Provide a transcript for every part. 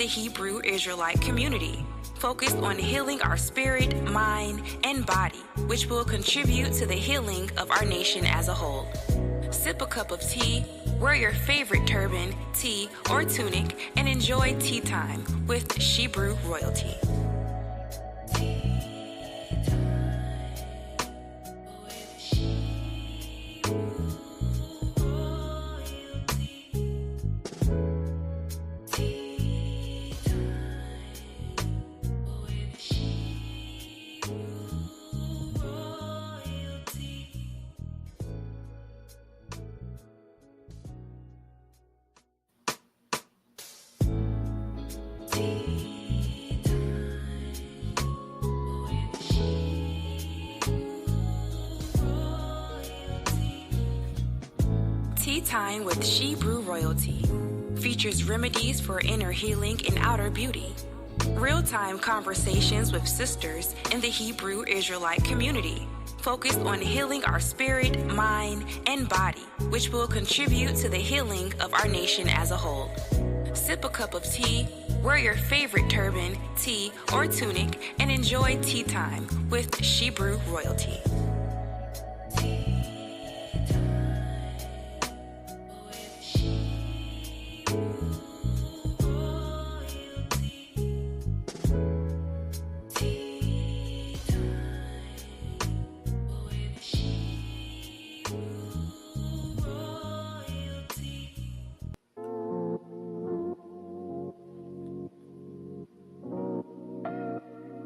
the Hebrew Israelite community, focused on healing our spirit, mind, and body, which will contribute to the healing of our nation as a whole. Sip a cup of tea, wear your favorite turban, tee, or tunic, and enjoy tea time with Shebrew royalty. Tea Time with Shebrew Royalty features remedies for inner healing and outer beauty. Real-time conversations with sisters in the Hebrew Israelite community, focused on healing our spirit, mind, and body, which will contribute to the healing of our nation as a whole. Sip a cup of tea, wear your favorite turban, tee, or tunic, and enjoy tea time with Shebrew Royalty.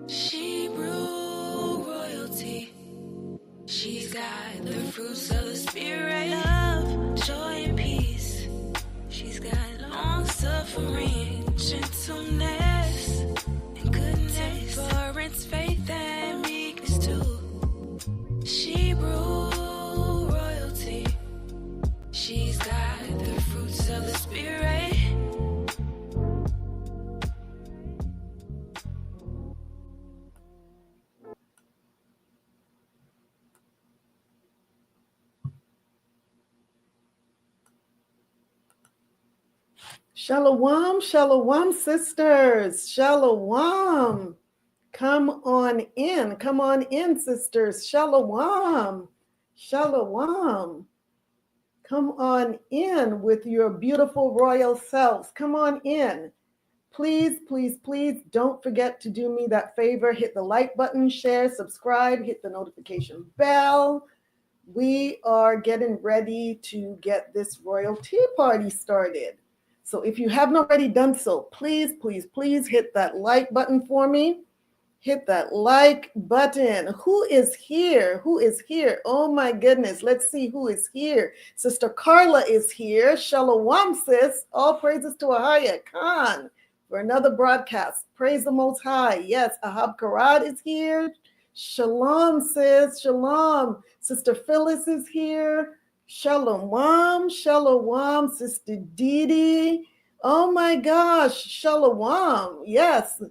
Shebrew royalty. She's got the fruits of the spirit, love, joy, and peace. She's got long suffering, gentleness, and goodness, temperance, faith, and meekness too. Shebrew royalty. She's got the fruits of the spirit. Shalom, shalom, sisters. Shalom. Come on in, sisters. Shalom, shalom. Come on in with your beautiful royal selves. Come on in. Please, please, please don't forget to do me that favor. Hit the like button, share, subscribe, hit the notification bell. We are getting ready to get this royal tea party started. So if you haven't already done so, please, please, please hit that like button for me. Hit that like button. Who is here? Who is here? Oh my goodness. Let's see who is here. Sister Carla is here. Shalom, sis. All praises to AHAYAH Khan for another broadcast. Praise the Most High. Yes, Ahab Karad is here. Shalom, sis. Shalom. Sister Phyllis is here. Shalom, shalom, Sister Didi. Oh my gosh, shalom. Yes,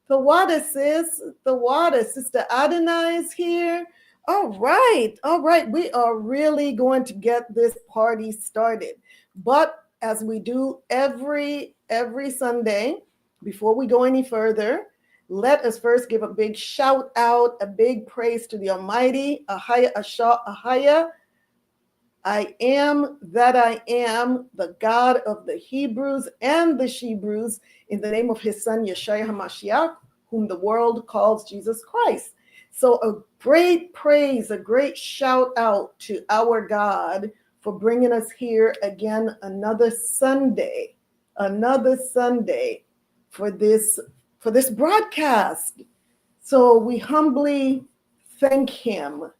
the water, sis. The water. Sister Adonai is here. All right. We are really going to get this party started. But as we do every Sunday, before we go any further, let us first give a big shout out, a big praise to the Almighty. AHAYAH ASHAR AHAYAH. I am that I am, the God of the Hebrews and the Shebrews, in the name of His Son YASHAYA, whom the world calls Jesus Christ. So a great praise, a great shout out to our God for bringing us here again another Sunday for this broadcast. So we humbly thank Him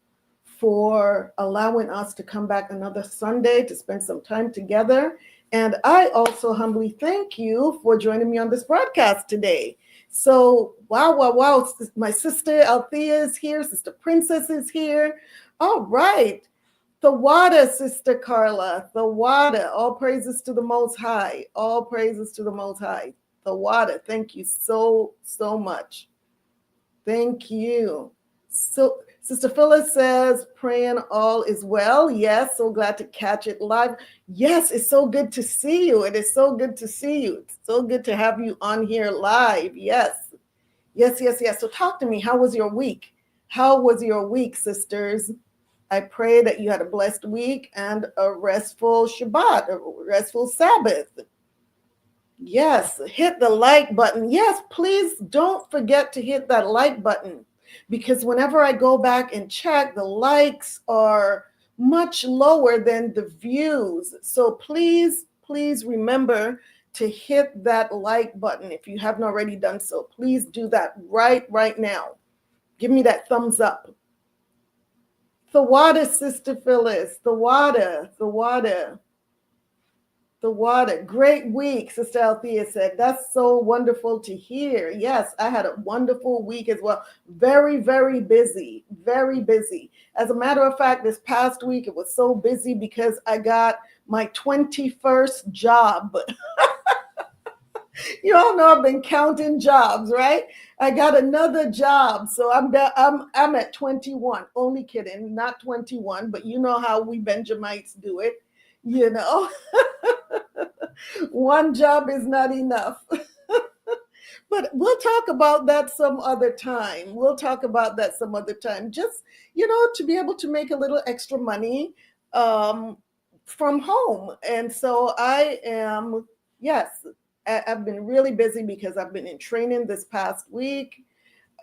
for allowing us to come back another Sunday to spend some time together. And I also humbly thank you for joining me on this broadcast today. So, wow. My sister Althea is here. Sister Princess is here. All right. The water, Sister Carla, the water. All praises to the Most High. All praises to the Most High. The water. Thank you so much. Thank you. So Sister Phyllis says, praying all is well. Yes, so glad to catch it live. Yes, it's so good to see you. It is so good to see you. It's so good to have you on here live. Yes, yes, yes, yes. So talk to me. How was your week? How was your week, sisters? I pray that you had a blessed week and a restful Shabbat, a restful Sabbath. Yes, hit the like button. Yes, please don't forget to hit that like button, because whenever I go back and check, the likes are much lower than the views. So please, please remember to hit that like button. If you haven't already done so, please do that right now. Give me that thumbs up. The water, Sister Phyllis, the water. Great week, Sister Althea said. That's so wonderful to hear. Yes, I had a wonderful week as well. Very, very busy, very busy. As a matter of fact, this past week, it was so busy because I got my 21st job. You all know I've been counting jobs, right? I got another job, so I'm at 21. Only kidding, not 21, but you know how we Benjamites do it, you know. One job is not enough. But we'll talk about that some other time. Just, to be able to make a little extra money from home. And so I've been really busy because I've been in training this past week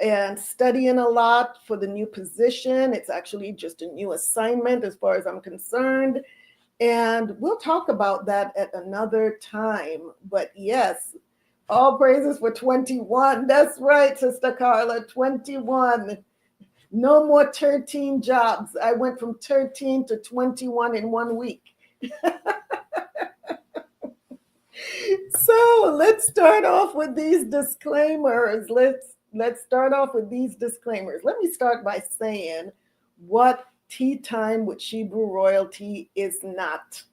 and studying a lot for the new position. It's actually just a new assignment as far as I'm concerned. And we'll talk about that at another time. But yes, all praises for 21. That's right, Sister Carla, 21. No more 13 jobs. I went from 13 to 21 in 1 week. So let's start off with these disclaimers. Let's start off with these disclaimers. Let me start by saying what Tea Time with Shebrew Royalty is not.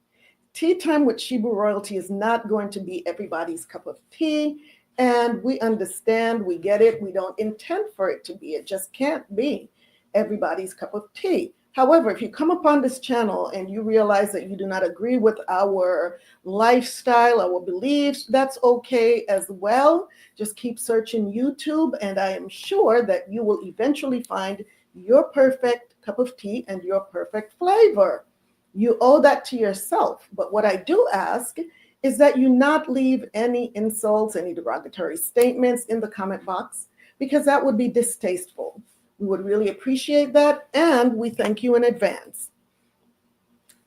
Tea Time with Shebrew Royalty is not going to be everybody's cup of tea. And we understand, we get it. We don't intend for it to be. It just can't be everybody's cup of tea. However, if you come upon this channel and you realize that you do not agree with our lifestyle, our beliefs, that's okay as well. Just keep searching YouTube, and I am sure that you will eventually find your perfect cup of tea and your perfect flavor. You owe that to yourself. But what I do ask is that you not leave any insults, any derogatory statements in the comment box, because that would be distasteful. We would really appreciate that, and we thank you in advance.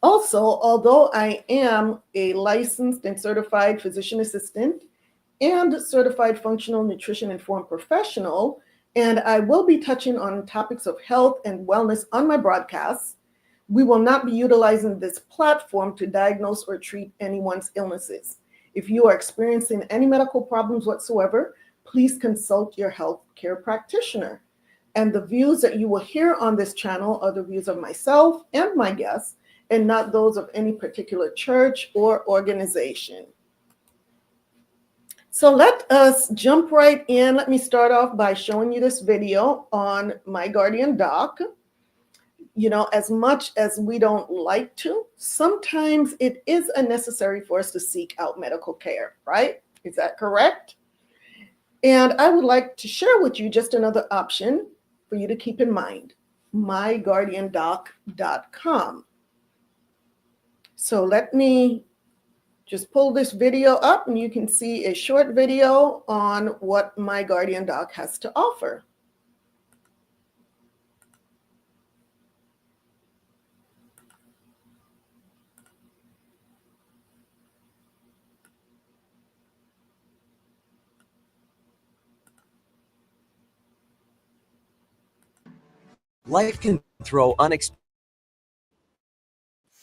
Also, although I am a licensed and certified physician assistant and certified functional nutrition informed professional, and I will be touching on topics of health and wellness on my broadcasts, we will not be utilizing this platform to diagnose or treat anyone's illnesses. If you are experiencing any medical problems whatsoever, please consult your healthcare practitioner. And the views that you will hear on this channel are the views of myself and my guests, and not those of any particular church or organization. So let us jump right in. Let me start off by showing you this video on My Guardian Doc. As much as we don't like to, sometimes it is unnecessary for us to seek out medical care, right? Is that correct? And I would like to share with you just another option for you to keep in mind, myguardiandoc.com. So let me just pull this video up and you can see a short video on what My Guardian Doc has to offer. Life can throw unexpected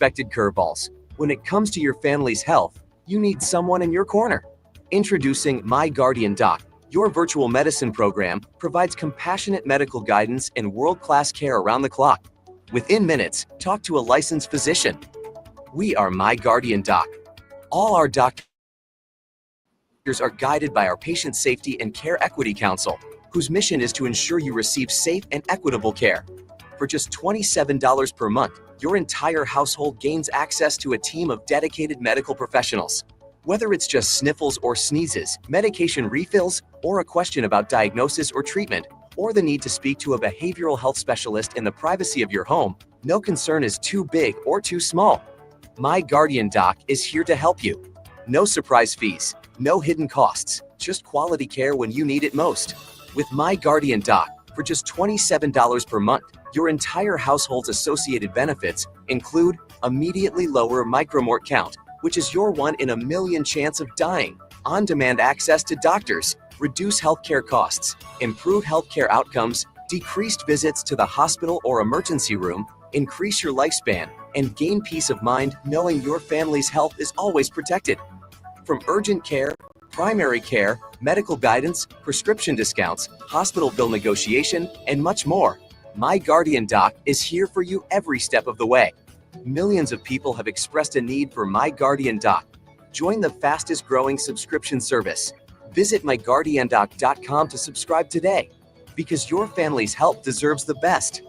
curveballs. When it comes to your family's health, you need someone in your corner. Introducing My Guardian Doc, your virtual medicine program provides compassionate medical guidance and world-class care around the clock. Within minutes, talk to a licensed physician. We are My Guardian Doc. All our doctors are guided by our Patient Safety and Care Equity Council, whose mission is to ensure you receive safe and equitable care. For just $27 per month, your entire household gains access to a team of dedicated medical professionals. Whether it's just sniffles or sneezes, medication refills, or a question about diagnosis or treatment, or the need to speak to a behavioral health specialist in the privacy of your home, no concern is too big or too small. My Guardian Doc is here to help you. No surprise fees, no hidden costs, just quality care when you need it most. With My Guardian Doc, for just $27 per month, your entire household's associated benefits include immediately lower micromort count, which is your 1 in a million chance of dying, on-demand access to doctors, reduce healthcare costs, improve healthcare outcomes, decreased visits to the hospital or emergency room, increase your lifespan, and gain peace of mind knowing your family's health is always protected. From urgent care, primary care, medical guidance, prescription discounts, hospital bill negotiation, and much more, My Guardian Doc is here for you every step of the way. Millions of people have expressed a need for My Guardian Doc. Join the fastest growing subscription service. Visit myguardiandoc.com to subscribe today, because your family's health deserves the best.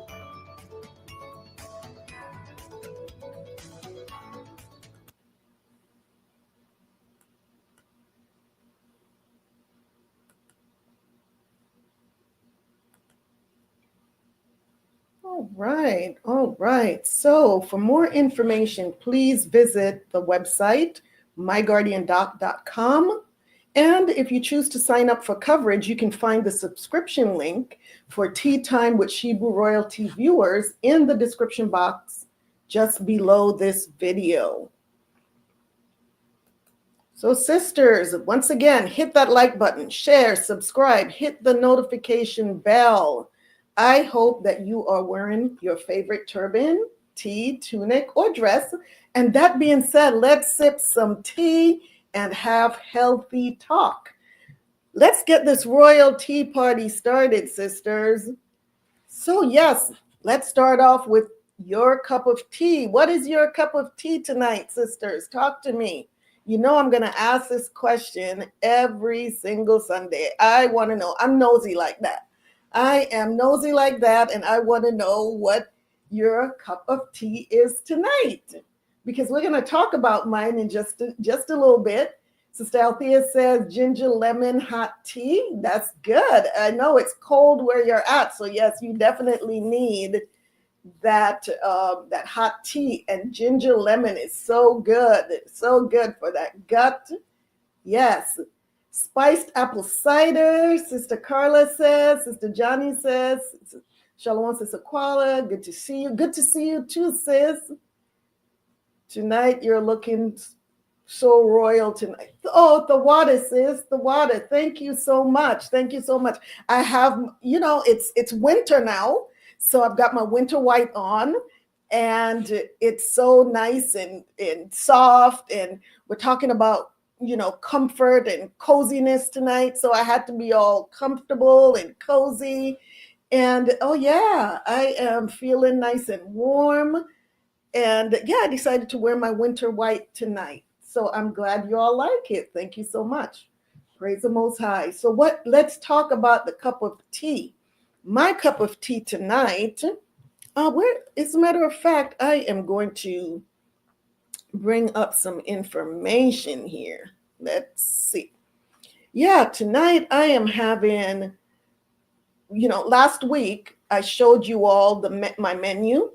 All right, all right. So for more information, please visit the website, myguardiandoc.com. And if you choose to sign up for coverage, you can find the subscription link for Tea Time with Shebrew Royalty viewers in the description box just below this video. So sisters, once again, hit that like button, share, subscribe, hit the notification bell. I hope that you are wearing your favorite turban, tea, tunic, or dress. And that being said, let's sip some tea and have healthy talk. Let's get this royal tea party started, sisters. So yes, let's start off with your cup of tea. What is your cup of tea tonight, sisters? Talk to me. You know I'm going to ask this question every single Sunday. I want to know. I'm nosy like that. I am nosy like that, and I want to know what your cup of tea is tonight, because we're going to talk about mine in just a little bit. Sister Althea says ginger lemon hot tea. That's good. I know it's cold where you're at, so yes, you definitely need that hot tea, and ginger lemon is so good. It's so good for that gut. Yes. Spiced apple cider, Sister Carla says. Sister Johnny says. Shalom, Sister Quala. Good to see you. Good to see you too, sis. Tonight you're looking so royal tonight. Oh, the water, sis. The water. Thank you so much. Thank you so much. I have, it's winter now, so I've got my winter white on, and it's so nice and soft. And we're talking about comfort and coziness tonight. So I had to be all comfortable and cozy. And oh yeah, I am feeling nice and warm. And yeah, I decided to wear my winter white tonight. So I'm glad you all like it. Thank you so much. Praise the Most High. So let's talk about the cup of tea. My cup of tea tonight, as a matter of fact, I am going to bring up some information here. Let's see. Yeah, tonight I am having, last week I showed you all my menu,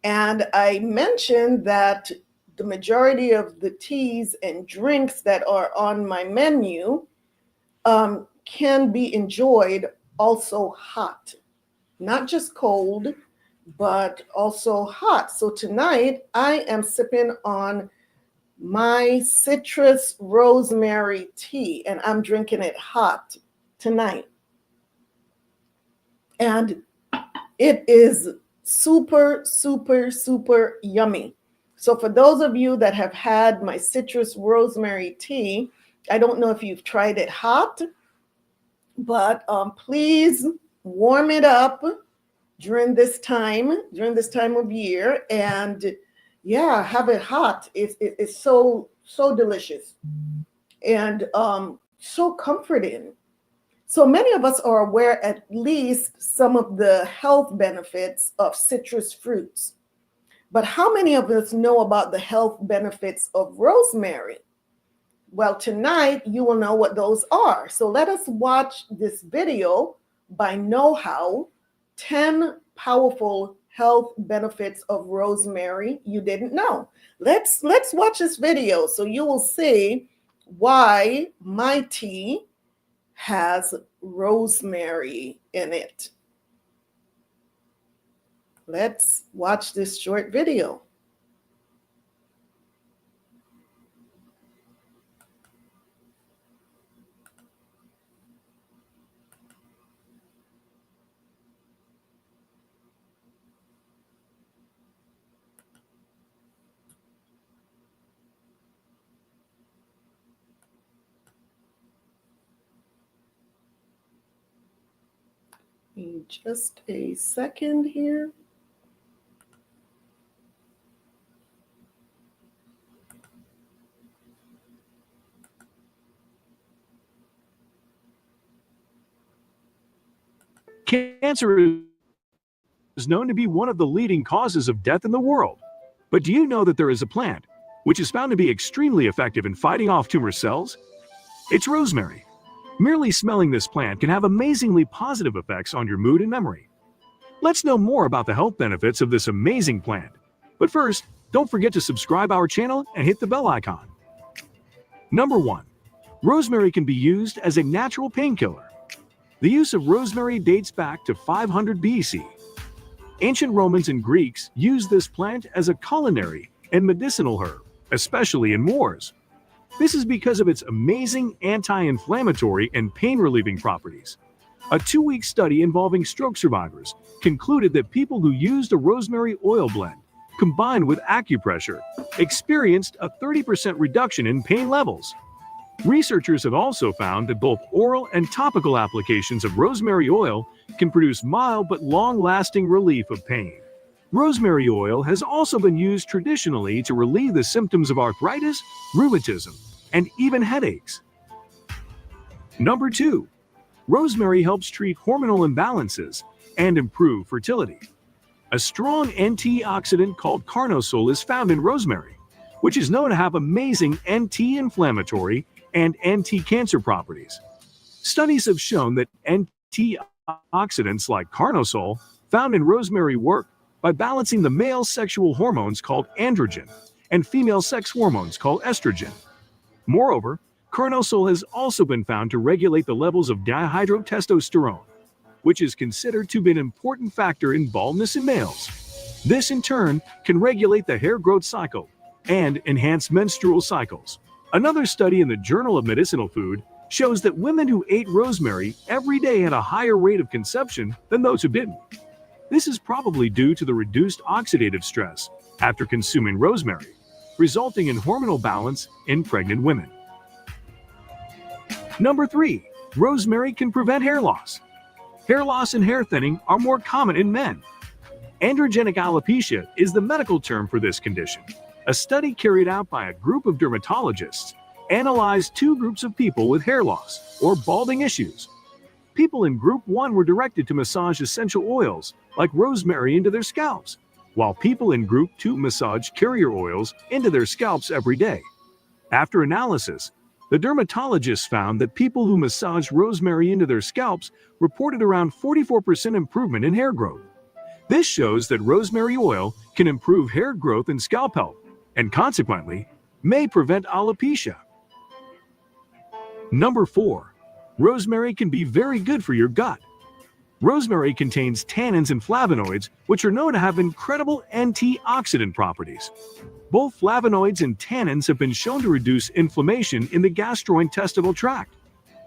and I mentioned that the majority of the teas and drinks that are on my menu can be enjoyed also hot, not just cold, but also hot. So tonight I am sipping on my citrus rosemary tea, and I'm drinking it hot tonight. And it is super, super, super yummy. So for those of you that have had my citrus rosemary tea, I don't know if you've tried it hot, but please warm it up during this time of year, and yeah, have it hot. It's so delicious and so comforting. So many of us are aware at least some of the health benefits of citrus fruits. But how many of us know about the health benefits of rosemary? Well, tonight you will know what those are. So let us watch this video by Know How, 10 powerful health benefits of rosemary you didn't know. Let's watch this video so you will see why my tea has rosemary in it. Let's watch this short video. In just a second here. Cancer is known to be one of the leading causes of death in the world. But do you know that there is a plant which is found to be extremely effective in fighting off tumor cells? It's rosemary. Merely smelling this plant can have amazingly positive effects on your mood and memory. Let's know more about the health benefits of this amazing plant. But first, don't forget to subscribe our channel and hit the bell icon. Number 1. Rosemary can be used as a natural painkiller. The use of rosemary dates back to 500 BC. Ancient Romans and Greeks used this plant as a culinary and medicinal herb, especially in wars. This is because of its amazing anti-inflammatory and pain-relieving properties. A 2-week study involving stroke survivors concluded that people who used a rosemary oil blend combined with acupressure experienced a 30% reduction in pain levels. Researchers have also found that both oral and topical applications of rosemary oil can produce mild but long-lasting relief of pain. Rosemary oil has also been used traditionally to relieve the symptoms of arthritis, rheumatism, and even headaches. Number 2. Rosemary helps treat hormonal imbalances and improve fertility. A strong antioxidant called carnosol is found in rosemary, which is known to have amazing anti-inflammatory and anti-cancer properties. Studies have shown that antioxidants like carnosol found in rosemary work by balancing the male sexual hormones called androgen and female sex hormones called estrogen. Moreover, carnosol has also been found to regulate the levels of dihydrotestosterone, which is considered to be an important factor in baldness in males. This in turn can regulate the hair growth cycle and enhance menstrual cycles. Another study in the Journal of Medicinal Food shows that women who ate rosemary every day had a higher rate of conception than those who didn't. This is probably due to the reduced oxidative stress after consuming rosemary, resulting in hormonal balance in pregnant women. Number 3. Rosemary can prevent hair loss. Hair loss and hair thinning are more common in men. Androgenic alopecia is the medical term for this condition. A study carried out by a group of dermatologists analyzed 2 groups of people with hair loss or balding issues. People in Group 1 were directed to massage essential oils like rosemary into their scalps, while people in Group 2 massaged carrier oils into their scalps every day. After analysis, the dermatologists found that people who massaged rosemary into their scalps reported around 44% improvement in hair growth. This shows that rosemary oil can improve hair growth and scalp health, and consequently, may prevent alopecia. Number 4. Rosemary can be very good for your gut. Rosemary contains tannins and flavonoids, which are known to have incredible antioxidant properties. Both flavonoids and tannins have been shown to reduce inflammation in the gastrointestinal tract.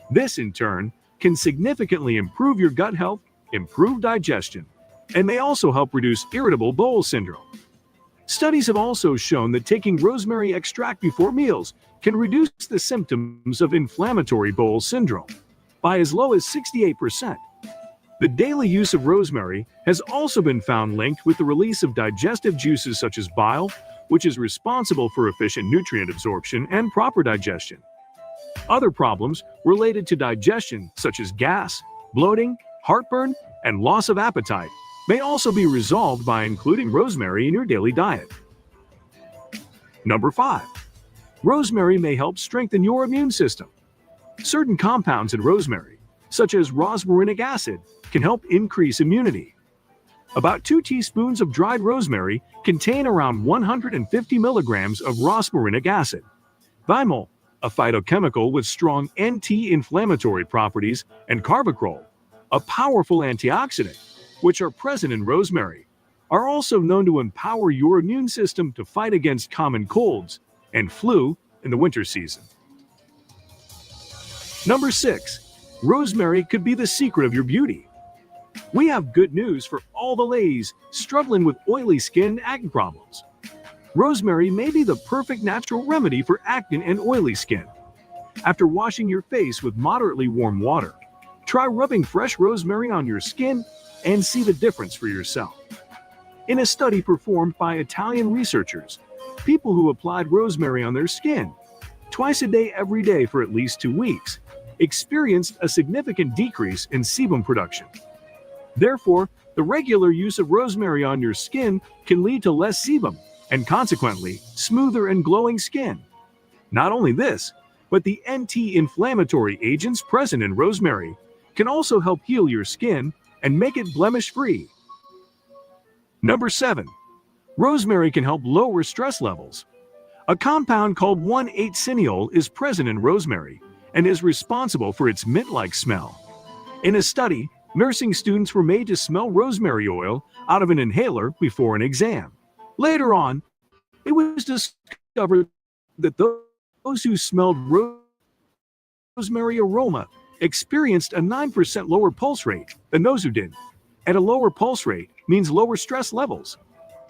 This, in turn, can significantly improve your gut health, improve digestion, and may also help reduce irritable bowel syndrome. Studies have also shown that taking rosemary extract before meals can reduce the symptoms of inflammatory bowel syndrome by as low as 68%. The daily use of rosemary has also been found linked with the release of digestive juices such as bile, which is responsible for efficient nutrient absorption and proper digestion. Other problems related to digestion, such as gas, bloating, heartburn, and loss of appetite, may also be resolved by including rosemary in your daily diet. Number 5. Rosemary may help strengthen your immune system. Certain compounds in rosemary, such as rosmarinic acid, can help increase immunity. About 2 teaspoons of dried rosemary contain around 150 milligrams of rosmarinic acid. Thymol, a phytochemical with strong anti-inflammatory properties, and carvacrol, a powerful antioxidant, which are present in rosemary, are also known to empower your immune system to fight against common colds and flu in the winter season. Number 6. Rosemary could be the secret of your beauty. We have good news for all the ladies struggling with oily skin and acne problems. Rosemary may be the perfect natural remedy for acne and oily skin. After washing your face with moderately warm water, try rubbing fresh rosemary on your skin and see the difference for yourself. In a study performed by Italian researchers, people who applied rosemary on their skin twice a day every day for at least 2 weeks experienced a significant decrease in sebum production. Therefore, the regular use of rosemary on your skin can lead to less sebum and consequently smoother and glowing skin. Not only this, but the anti-inflammatory agents present in rosemary can also help heal your skin and make it blemish-free. Number 7. Rosemary can help lower stress levels. A compound called 1,8-cineol is present in rosemary and is responsible for its mint-like smell. In a study, nursing students were made to smell rosemary oil out of an inhaler before an exam. Later on, it was discovered that those who smelled rosemary aroma experienced a 9% lower pulse rate than those who didn't. And a lower pulse rate means lower stress levels.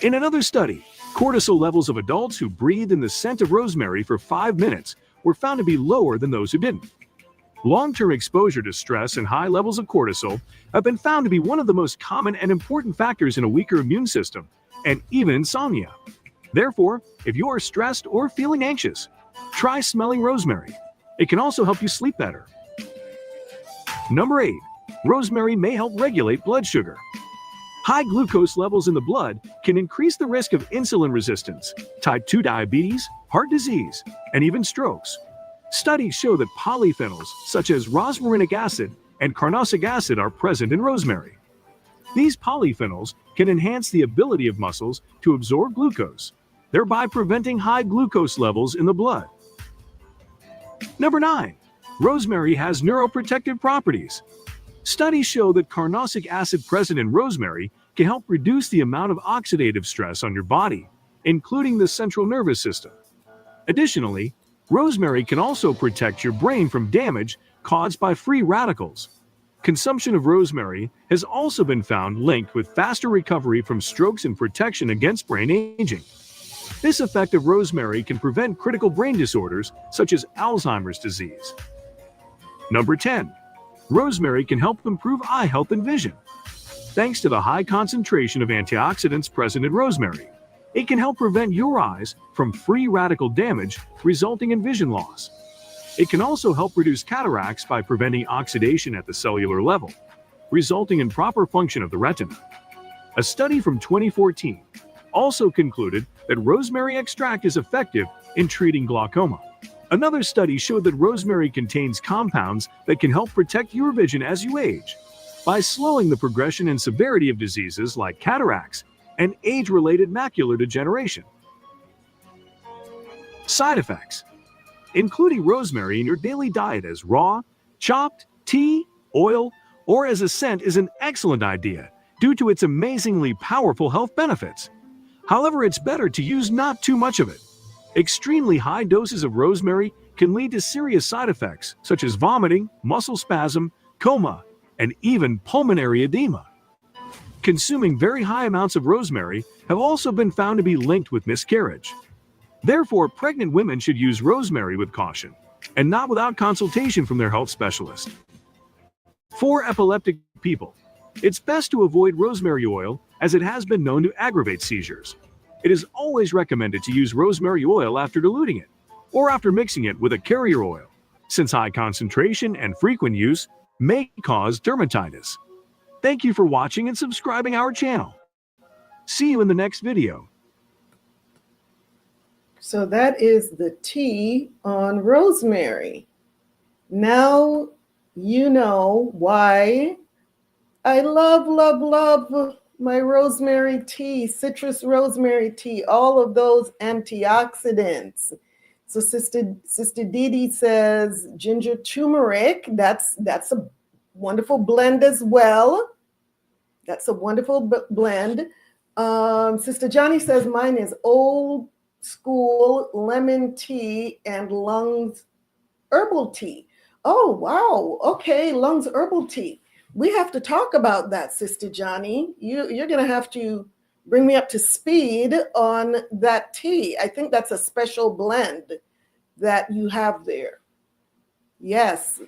In another study, cortisol levels of adults who breathed in the scent of rosemary for 5 minutes were found to be lower than those who didn't. Long-term exposure to stress and high levels of cortisol have been found to be one of the most common and important factors in a weaker immune system, and even insomnia. Therefore, if you are stressed or feeling anxious, try smelling rosemary. It can also help you sleep better. Number 8. Rosemary may help regulate blood sugar. High glucose levels in the blood can increase the risk of insulin resistance, type 2 diabetes, heart disease, and even strokes. Studies show that polyphenols such as rosmarinic acid and carnosic acid are present in rosemary. These polyphenols can enhance the ability of muscles to absorb glucose, thereby preventing high glucose levels in the blood. Number 9. Rosemary has neuroprotective properties. Studies show that carnosic acid present in rosemary can help reduce the amount of oxidative stress on your body, including the central nervous system. Additionally, rosemary can also protect your brain from damage caused by free radicals. Consumption of rosemary has also been found linked with faster recovery from strokes and protection against brain aging. This effect of rosemary can prevent critical brain disorders such as Alzheimer's disease. Number 10. Rosemary can help improve eye health and vision. Thanks to the high concentration of antioxidants present in rosemary, it can help prevent your eyes from free radical damage resulting in vision loss. It can also help reduce cataracts by preventing oxidation at the cellular level, resulting in proper function of the retina. A study from 2014 also concluded that rosemary extract is effective in treating glaucoma. Another study showed that rosemary contains compounds that can help protect your vision as you age by slowing the progression and severity of diseases like cataracts and age-related macular degeneration. Side effects. Including rosemary in your daily diet as raw, chopped, tea, oil, or as a scent is an excellent idea due to its amazingly powerful health benefits. However, it's better to use not too much of it. Extremely high doses of rosemary can lead to serious side effects such as vomiting, muscle spasm, coma, and even pulmonary edema. Consuming very high amounts of rosemary have also been found to be linked with miscarriage. Therefore, pregnant women should use rosemary with caution and not without consultation from their health specialist. For epileptic people, it's best to avoid rosemary oil as it has been known to aggravate seizures. It is always recommended to use rosemary oil after diluting it or after mixing it with a carrier oil, since high concentration and frequent use may cause dermatitis. Thank you for watching and subscribing our channel. See you in the next video. So that is the tea on rosemary. Now you know why I love, love, love my rosemary tea, citrus rosemary tea, all of those antioxidants. So Sister Dee says ginger turmeric, that's a wonderful blend as well. That's a wonderful blend. Sister Johnny says mine is old school lemon tea and lungs herbal tea. Oh, wow. Okay, lungs herbal tea. We have to talk about that, Sister Johnny. You're going to have to bring me up to speed on that tea. I think that's a special blend that you have there. Yes.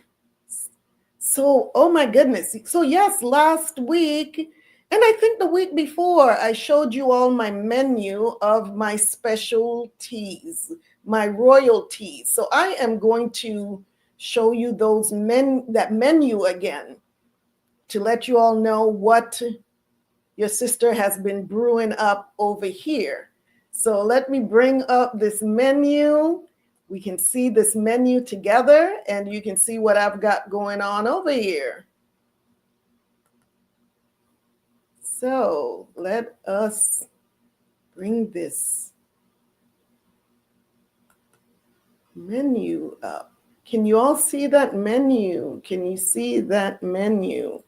So, oh my goodness. So yes, last week, and I think the week before, I showed you all my menu of my special teas, my royal teas. So I am going to show you that menu again to let you all know what your sister has been brewing up over here. So let me bring up this menu. We can see this menu together, and you can see what I've got going on over here. So let us bring this menu up. Can you all see that menu? Can you see that menu?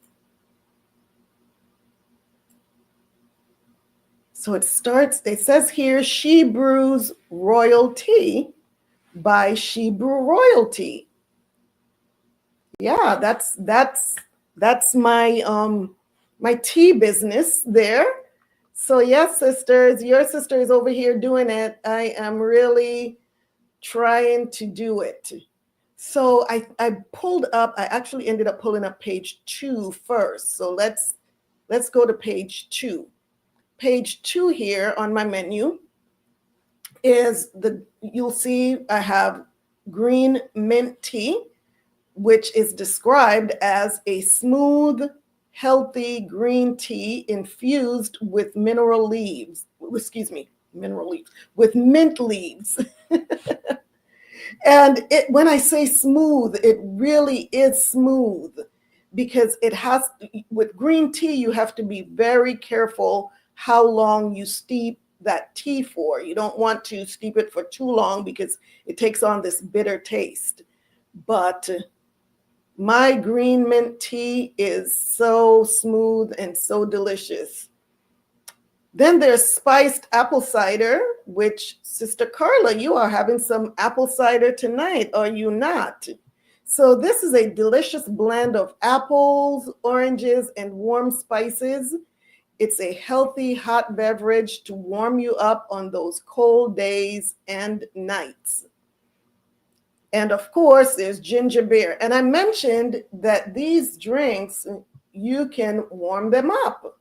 So it says here, She Brews Royal Tea by She Brew Royalty. Yeah, that's my my tea business there. So yes, sisters, your sister is over here doing it. I am really trying to do it. So I actually ended up pulling up page 2 first. So let's go to page 2. Page 2 here on my menu is you'll see I have green mint tea, which is described as a smooth, healthy green tea infused with mineral leaves. With mint leaves. And when I say smooth, it really is smooth, because with green tea, you have to be very careful how long you steep that tea for. You don't want to steep it for too long because it takes on this bitter taste. But my green mint tea is so smooth and so delicious. Then there's spiced apple cider, which, Sister Carla, you are having some apple cider tonight, are you not? So this is a delicious blend of apples, oranges, and warm spices. It's a healthy hot beverage to warm you up on those cold days and nights. And of course, there's ginger beer. And I mentioned that these drinks, you can warm them up,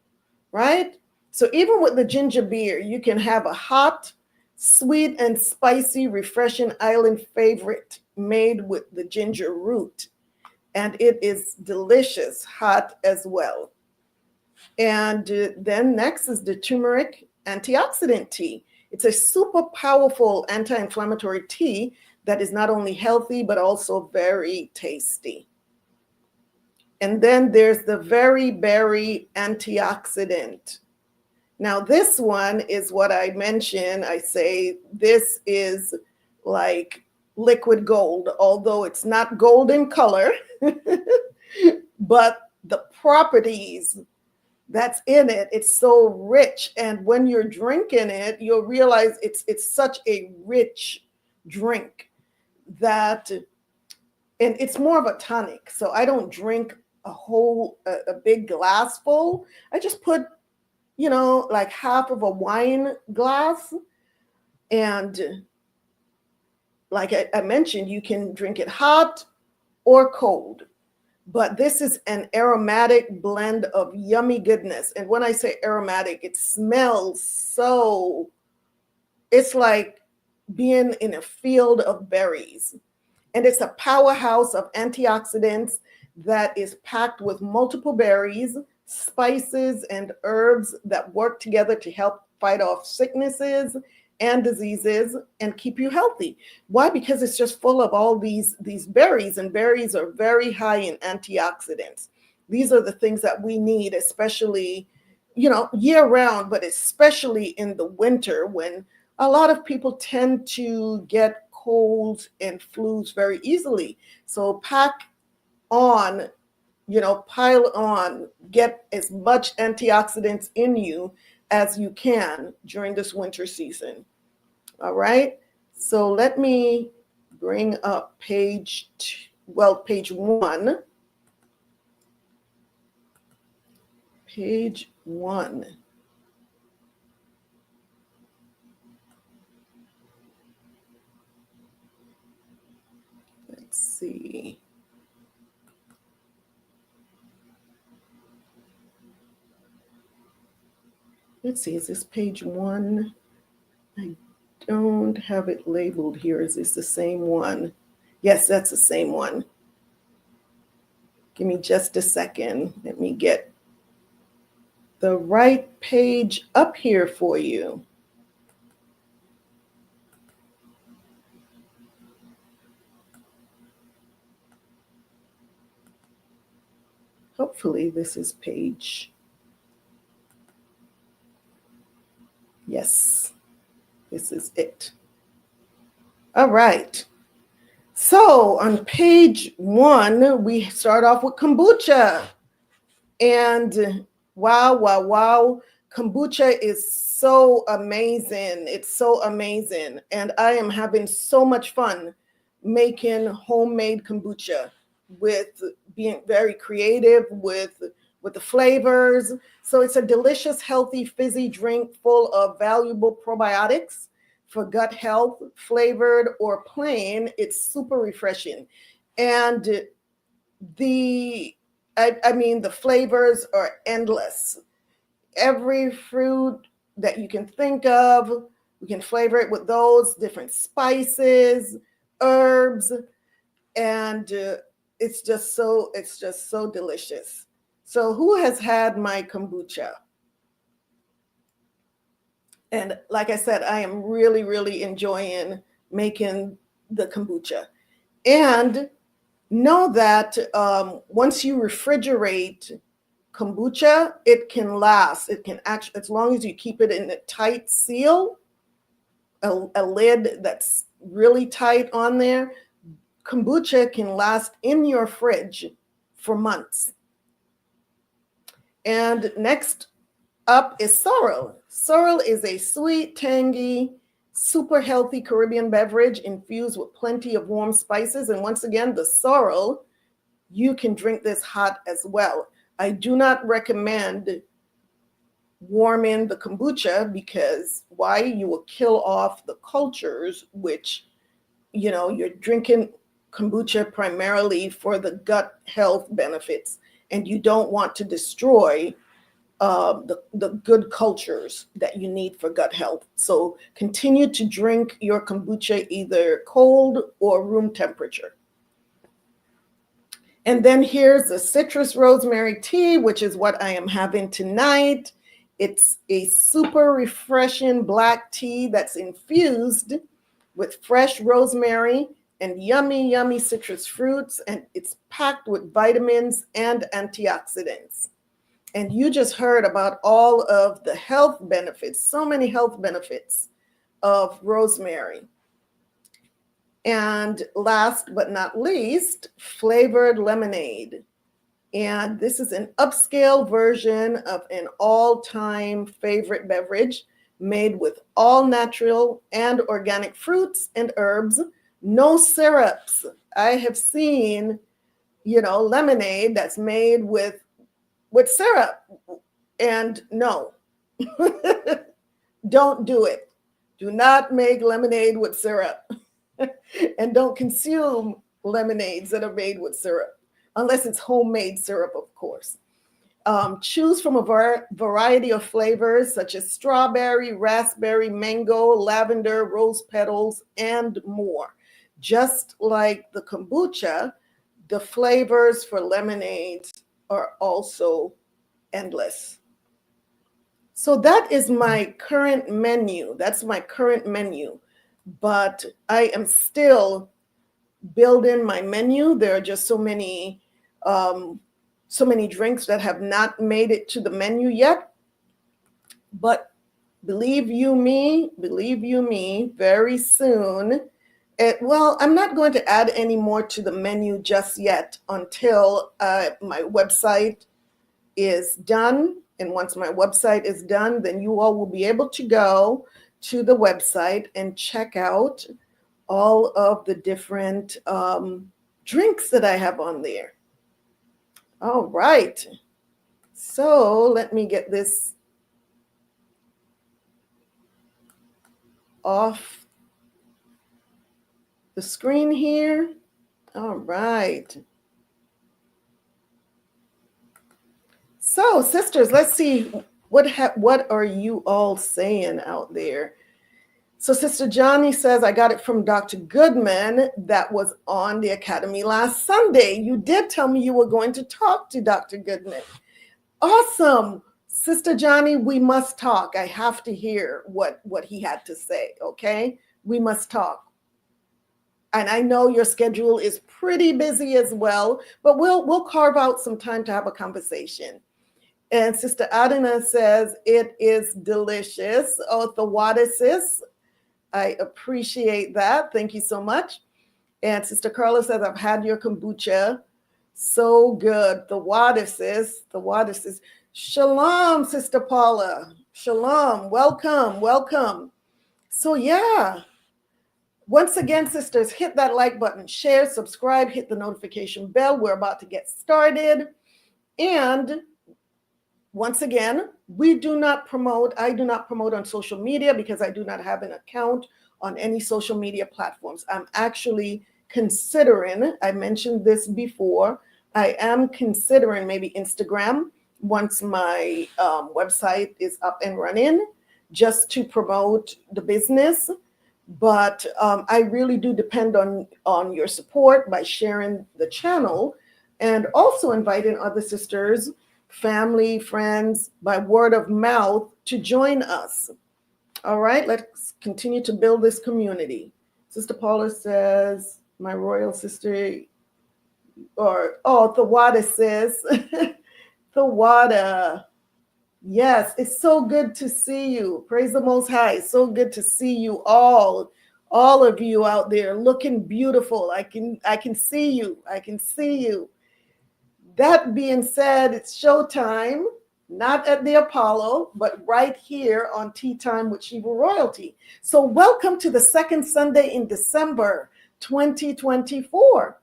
right? So even with the ginger beer, you can have a hot, sweet, and spicy, refreshing island favorite made with the ginger root. And it is delicious, hot as well. And then next is the turmeric antioxidant tea. It's a super powerful anti-inflammatory tea that is not only healthy, but also very tasty. And then there's the very berry antioxidant. Now, this one is what I mentioned. I say this is like liquid gold, although it's not gold in color, but the properties that's in it, it's so rich. And when you're drinking it, you'll realize it's such a rich drink that, and it's more of a tonic. So I don't drink a big glass full. I just put, like half of a wine glass. And like I mentioned, you can drink it hot or cold. But this is an aromatic blend of yummy goodness. And when I say aromatic, it smells so, it's like being in a field of berries. And it's a powerhouse of antioxidants that is packed with multiple berries, spices, and herbs that work together to help fight off sicknesses and diseases and keep you healthy. Why? Because it's just full of all these berries, and berries are very high in antioxidants. These are the things that we need, especially, year round, but especially in the winter when a lot of people tend to get colds and flus very easily. So pack on, pile on, get as much antioxidants in you as you can during this winter season. All right. So let me bring up page 1. Page 1. Let's see. Let's see, is this page 1? I don't have it labeled here. Is this the same one? Yes, that's the same one. Give me just a second. Let me get the right page up here for you. Hopefully this is page. Yes, this is it. All right. So on page 1, we start off with kombucha. And wow, kombucha is so amazing. It's so amazing. And I am having so much fun making homemade kombucha, with being very creative with the flavors. So it's a delicious, healthy, fizzy drink full of valuable probiotics for gut health, flavored or plain. It's super refreshing. And the flavors are endless. Every fruit that you can think of, we can flavor it with those different spices, herbs, and it's just so delicious. So who has had my kombucha? And like I said, I am really enjoying making the kombucha. And know that once you refrigerate kombucha, it can last. It can actually, as long as you keep it in a tight seal, a lid that's really tight on there, kombucha can last in your fridge for months. And next up is sorrel. Sorrel is a sweet, tangy, super healthy Caribbean beverage infused with plenty of warm spices. And once again, the sorrel, you can drink this hot as well. I do not recommend warming the kombucha because why? You will kill off the cultures, which, you're drinking kombucha primarily for the gut health benefits, and you don't want to destroy the good cultures that you need for gut health. So continue to drink your kombucha either cold or room temperature. And then here's the citrus rosemary tea, which is what I am having tonight. It's a super refreshing black tea that's infused with fresh rosemary and yummy citrus fruits, and it's packed with vitamins and antioxidants. And you just heard about all of the health benefits, so many health benefits of rosemary. And last but not least, flavored lemonade. And this is an upscale version of an all-time favorite beverage made with all natural and organic fruits and herbs, no syrups. I have seen, lemonade that's made with syrup, and no, don't do it. Do not make lemonade with syrup. And don't consume lemonades that are made with syrup, unless it's homemade syrup, of course. Choose from a variety of flavors such as strawberry, raspberry, mango, lavender, rose petals, and more. just like the kombucha, the flavors for lemonade are also endless. So that is my current menu. That's my current menu. But I am still building my menu. There are just so many drinks that have not made it to the menu yet. But believe you me, very soon. I'm not going to add any more to the menu just yet until my website is done. And once my website is done, then you all will be able to go to the website and check out all of the different drinks that I have on there. All right. So let me get this off the screen here. All right. So, sisters, let's see what are you all saying out there? So Sister Johnny says, I got it from Dr. Goodman that was on the Academy last Sunday. You did tell me you were going to talk to Dr. Goodman. Awesome. Sister Johnny, we must talk. I have to hear what he had to say, okay? We must talk. And I know your schedule is pretty busy as well, but we'll carve out some time to have a conversation. And Sister Adina says, it is delicious. Oh, the water, sis. I appreciate that. Thank you so much. And Sister Carla says, I've had your kombucha. So good. The water, sis. The water, sis. Shalom, Sister Paula. Shalom. Welcome. Welcome. So yeah. Once again, sisters, hit that like button, share, subscribe, hit the notification bell. We're about to get started. And once again, I do not promote on social media because I do not have an account on any social media platforms. I'm actually considering, I mentioned this before, I am considering maybe Instagram once my website is up and running, just to promote the business. But I really do depend on your support by sharing the channel and also inviting other sisters, family, friends, by word of mouth to join us. All right, let's continue to build this community. Sister Paula says, my royal sister, the water says, the water. Yes, it's so good to see you. Praise the Most High. It's so good to see you all of you out there looking beautiful. I can see you. I can see you. That being said, it's showtime, not at the Apollo, but right here on Tea Time with Shebrew Royalty. So welcome to the second Sunday in December 2024.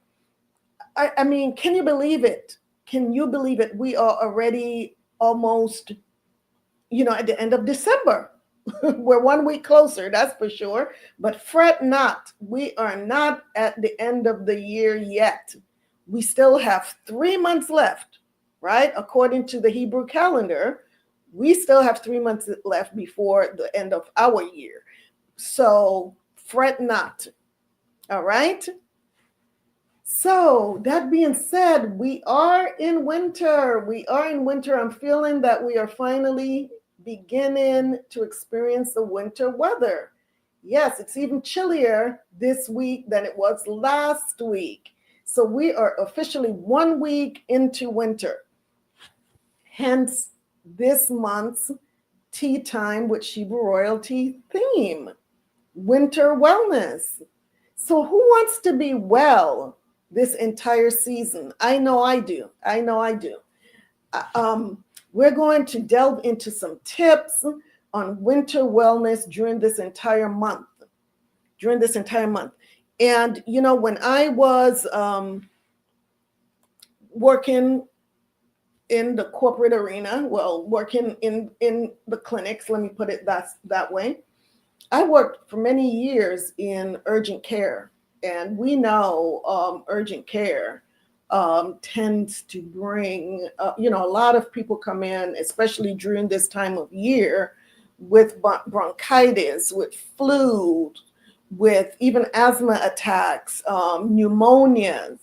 I mean, can you believe it? Can you believe it? We are already almost, at the end of December. We're 1 week closer, that's for sure. But fret not, we are not at the end of the year yet. We still have 3 months left, right? According to the Hebrew calendar, we still have 3 months left before the end of our year. So fret not, all right? So that being said, we are in winter. I'm feeling that we are finally beginning to experience the winter weather. Yes, it's even chillier this week than it was last week. So we are officially 1 week into winter. Hence this month's Tea Time with Shebrew Royalty theme, winter wellness. So who wants to be well this entire season? I know I do. We're going to delve into some tips on winter wellness during this entire month. And, when I was working in the corporate arena, working in the clinics, let me put it that way, I worked for many years in urgent care. And we know urgent care tends to bring, a lot of people come in, especially during this time of year, with bronchitis, with flu, with even asthma attacks, pneumonias,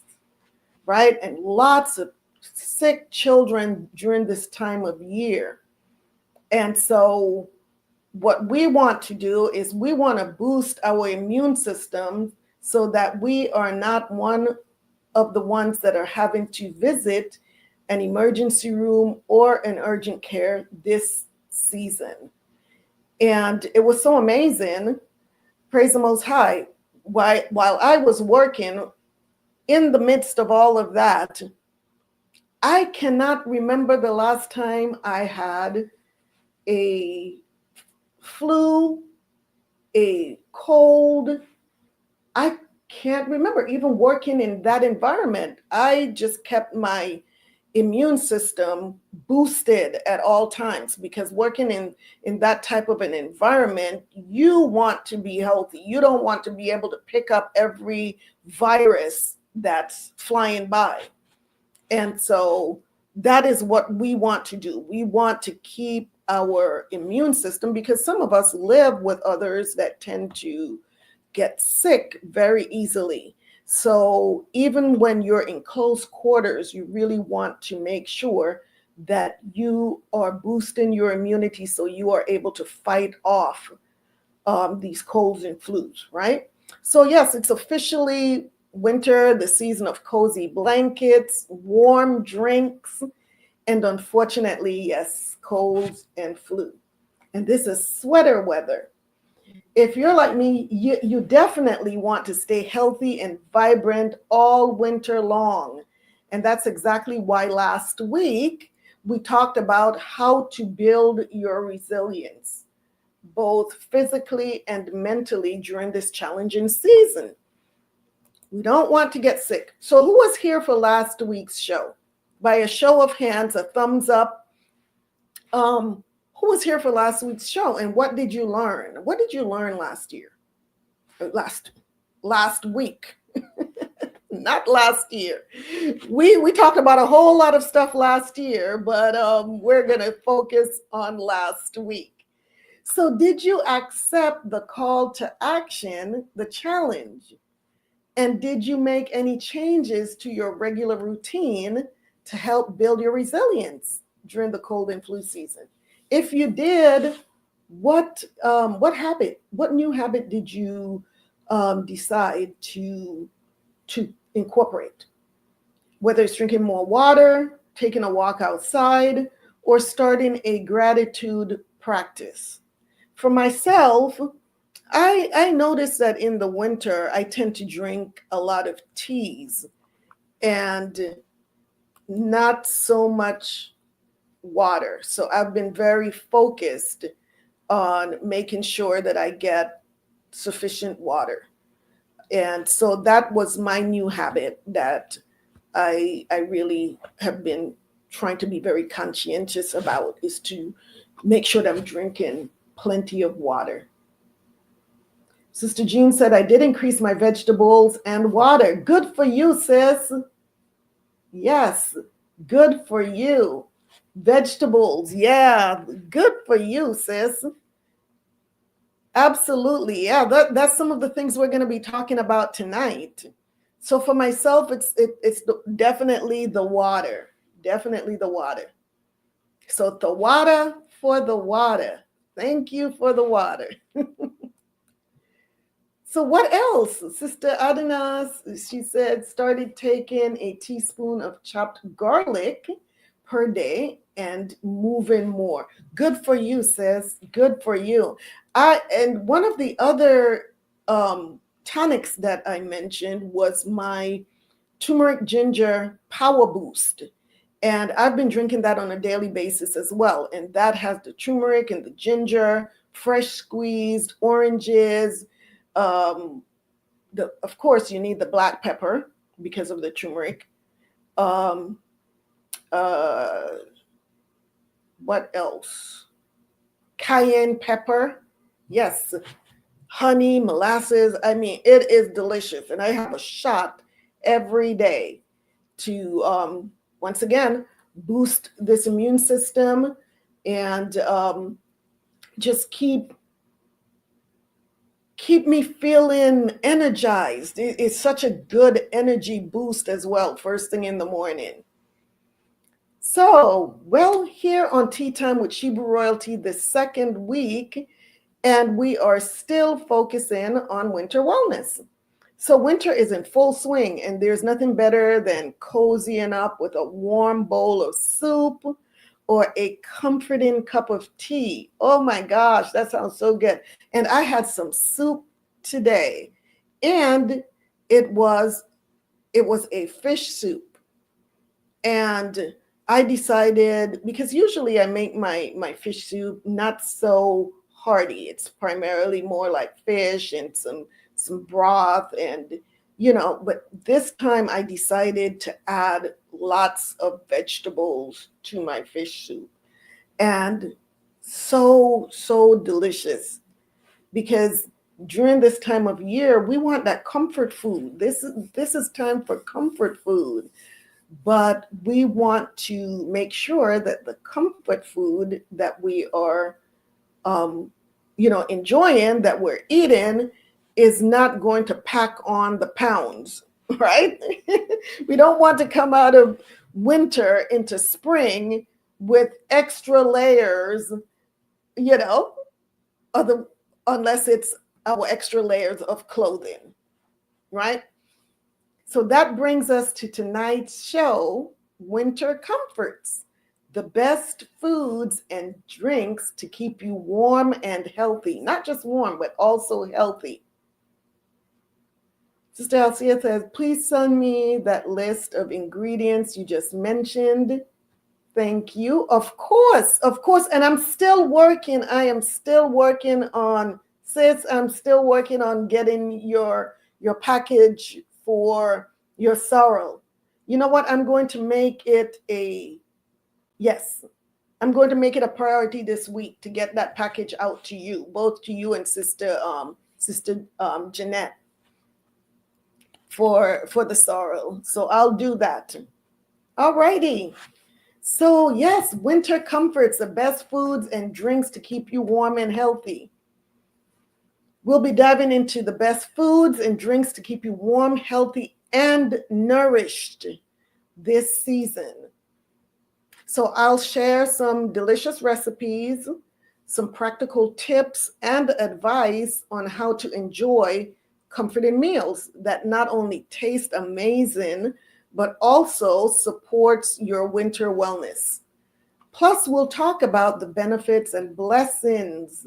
right? And lots of sick children during this time of year. And so what we want to do is we want to boost our immune system so that we are not one of the ones that are having to visit an emergency room or an urgent care this season. And it was so amazing, praise the Most High, while I was working in the midst of all of that, I cannot remember the last time I had a flu, a cold. I can't remember even working in that environment. I just kept my immune system boosted at all times, because working in that type of an environment, you want to be healthy. You don't want to be able to pick up every virus that's flying by. And so that is what we want to do. We want to keep our immune system, because some of us live with others that tend to get sick very easily. So even when you're in close quarters, you really want to make sure that you are boosting your immunity so you are able to fight off these colds and flus, right? So yes, it's officially winter, the season of cozy blankets, warm drinks, and unfortunately, yes, colds and flu. And this is sweater weather. If you're like me, you definitely want to stay healthy and vibrant all winter long. And that's exactly why last week we talked about how to build your resilience, both physically and mentally during this challenging season. We don't want to get sick. So who was here for last week's show? By a show of hands, a thumbs up. Who was here for last week's show, and what did you learn? What did you learn last year? Last week, not last year. We talked about a whole lot of stuff last year, but we're gonna focus on last week. So did you accept the call to action, the challenge? And did you make any changes to your regular routine to help build your resilience during the cold and flu season? If you did, what new habit did you decide to incorporate? Whether it's drinking more water, taking a walk outside, or starting a gratitude practice. For myself, I noticed that in the winter, I tend to drink a lot of teas and not so much water. So I've been very focused on making sure that I get sufficient water. And so that was my new habit that I really have been trying to be very conscientious about, is to make sure that I'm drinking plenty of water. Sister Jean said, I did increase my vegetables and water. Good for you, sis. Yes, good for you. Vegetables, yeah, good for you, sis. Absolutely, yeah, that's some of the things we're going to be talking about tonight. So for myself, it's definitely the water, definitely the water. So the water for the water. Thank you for the water. So what else? Sister Adonas, she said, started taking a teaspoon of chopped garlic per day and moving more. Good for you, sis. Good for you. And one of the other tonics that I mentioned was my turmeric ginger power boost. And I've been drinking that on a daily basis as well. And that has the turmeric and the ginger, fresh squeezed oranges. Of course, you need the black pepper because of the turmeric. What else? Cayenne pepper. Yes. Honey, molasses. I mean, it is delicious. And I have a shot every day to, once again, boost this immune system and just keep keep me feeling energized. It's such a good energy boost as well, first thing in the morning. So, well, here on Tea Time with Shebrew Royalty, the second week, and we are still focusing on winter wellness. So winter is in full swing, and there's nothing better than cozying up with a warm bowl of soup or a comforting cup of tea. Oh my gosh, that sounds so good. And I had some soup today, and it was a fish soup. And I decided, because usually I make my fish soup not so hearty. It's primarily more like fish and some broth, and but this time I decided to add lots of vegetables to my fish soup. And so delicious, because during this time of year we want that comfort food. This is time for comfort food. But we want to make sure that the comfort food that we are, enjoying, that we're eating, is not going to pack on the pounds, right? We don't want to come out of winter into spring with extra layers, unless it's our extra layers of clothing, right? So that brings us to tonight's show, Winter Comforts, the best foods and drinks to keep you warm and healthy. Not just warm, but also healthy. Sister Alcia says, please send me that list of ingredients you just mentioned. Thank you. Of course. And I'm still working. I am still working on, sis, I'm still working on getting your package for your sorrel. You know what? I'm going to make it a priority this week to get that package out to you, both to you and Sister Jeanette for the sorrel. So I'll do that. All righty. So yes, winter comforts, the best foods and drinks to keep you warm and healthy. We'll be diving into the best foods and drinks to keep you warm, healthy, and nourished this season. So I'll share some delicious recipes, some practical tips and advice on how to enjoy comforting meals that not only taste amazing, but also supports your winter wellness. Plus, we'll talk about the benefits and blessings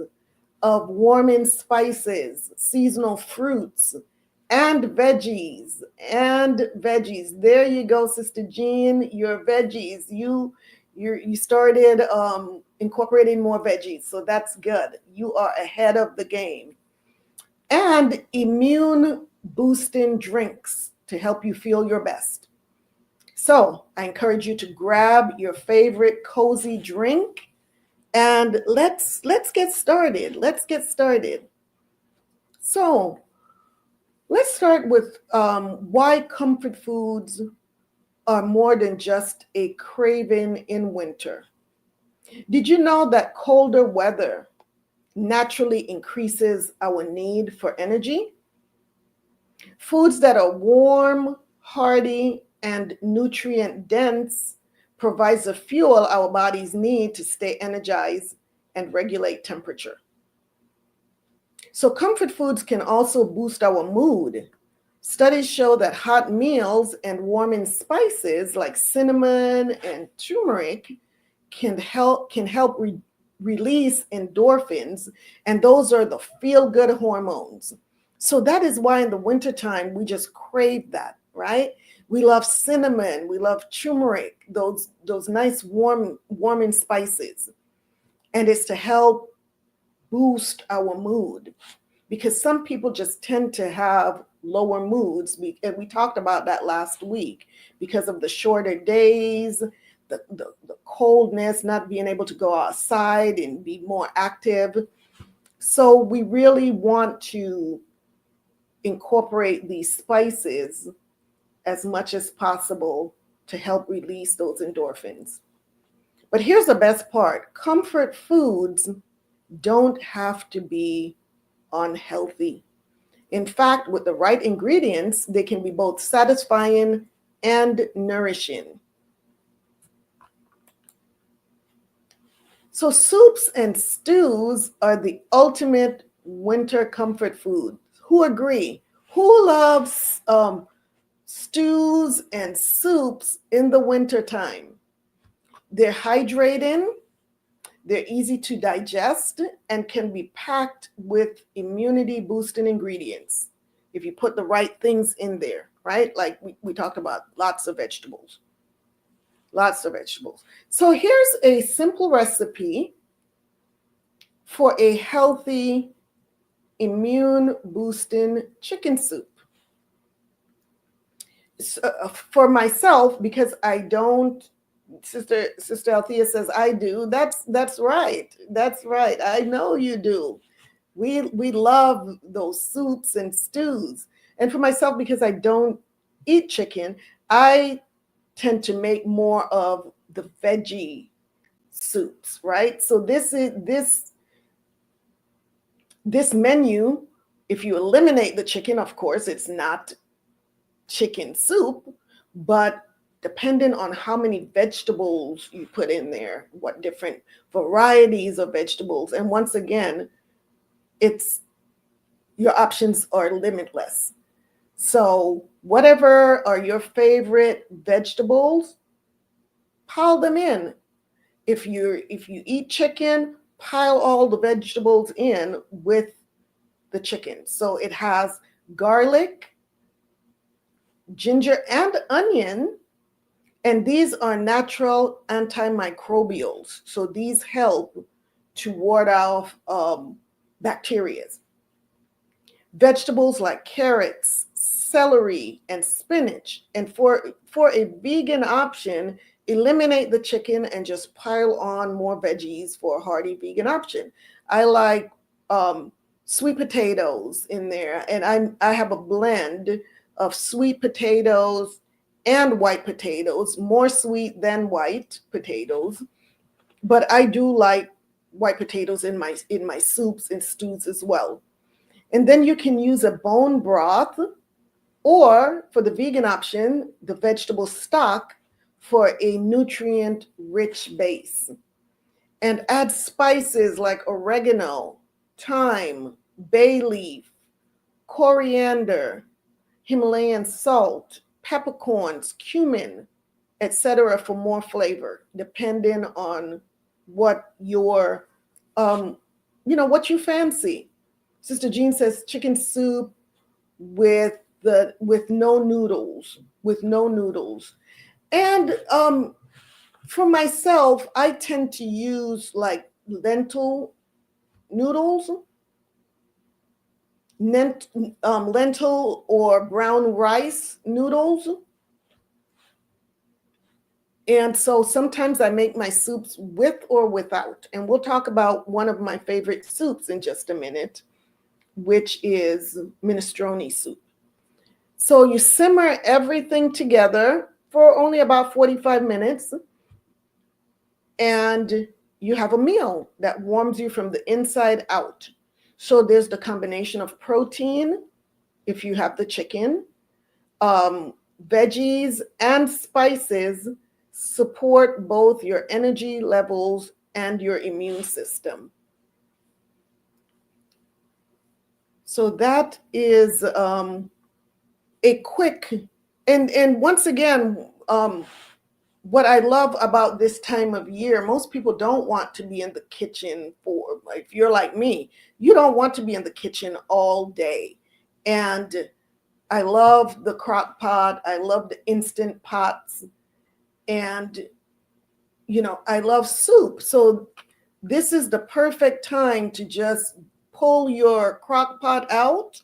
of warming spices, seasonal fruits, and veggies. There you go, Sister Jean, your veggies. You started incorporating more veggies, so that's good. You are ahead of the game. And immune boosting drinks to help you feel your best. So I encourage you to grab your favorite cozy drink, and let's get started. So let's start with why comfort foods are more than just a craving in winter. Did you know that colder weather naturally increases our need for energy? Foods that are warm, hearty, and nutrient dense provides the fuel our bodies need to stay energized and regulate temperature. So comfort foods can also boost our mood. Studies show that hot meals and warming spices like cinnamon and turmeric can help release endorphins, and those are the feel-good hormones. So that is why in the wintertime we just crave that, right? We love cinnamon, we love turmeric, those nice warming spices. And it's to help boost our mood, because some people just tend to have lower moods. And we talked about that last week because of the shorter days, the coldness, not being able to go outside and be more active. So we really want to incorporate these spices as much as possible to help release those endorphins. But here's the best part. Comfort foods don't have to be unhealthy. In fact, with the right ingredients, they can be both satisfying and nourishing. So soups and stews are the ultimate winter comfort food. Who agree? Who loves stews and soups in the wintertime? They're hydrating, they're easy to digest, and can be packed with immunity boosting ingredients if you put the right things in there, right? Like we talked about, lots of vegetables. Lots of vegetables. So here's a simple recipe for a healthy, immune boosting chicken soup. For myself, because I don't, Sister Althea says I do. That's right. That's right. I know you do. We love those soups and stews. And for myself, because I don't eat chicken, I tend to make more of the veggie soups, right? So this menu, if you eliminate the chicken, of course, it's not chicken soup, but depending on how many vegetables you put in there, what different varieties of vegetables, and once again, your options are limitless. So whatever are your favorite vegetables, pile them in. If you eat chicken, pile all the vegetables in with the chicken. So it has garlic, ginger, and onion, and these are natural antimicrobials. So these help to ward off bacteria. Vegetables like carrots, celery, and spinach. And for a vegan option, eliminate the chicken and just pile on more veggies for a hearty vegan option. I like sweet potatoes in there, and I have a blend of sweet potatoes and white potatoes, more sweet than white potatoes, but I do like white potatoes in my soups and stews as well. And then you can use a bone broth, or for the vegan option, the vegetable stock for a nutrient-rich base. And add spices like oregano, thyme, bay leaf, coriander, Himalayan salt, peppercorns, cumin, etc. for more flavor, depending on what what you fancy. Sister Jean says chicken soup with no noodles, And for myself, I tend to use like lentil noodles, lentil or brown rice noodles. And so sometimes I make my soups with or without. And we'll talk about one of my favorite soups in just a minute, which is minestrone soup. So you simmer everything together for only about 45 minutes, and you have a meal that warms you from the inside out. So there's the combination of protein, if you have the chicken, veggies, and spices support both your energy levels and your immune system. So that is a quick, and once again, what I love about this time of year, most people don't want to be in the kitchen if you're like me, you don't want to be in the kitchen all day. And I love the crock pot. I love the instant pots. And, I love soup. So this is the perfect time to just pull your crock pot out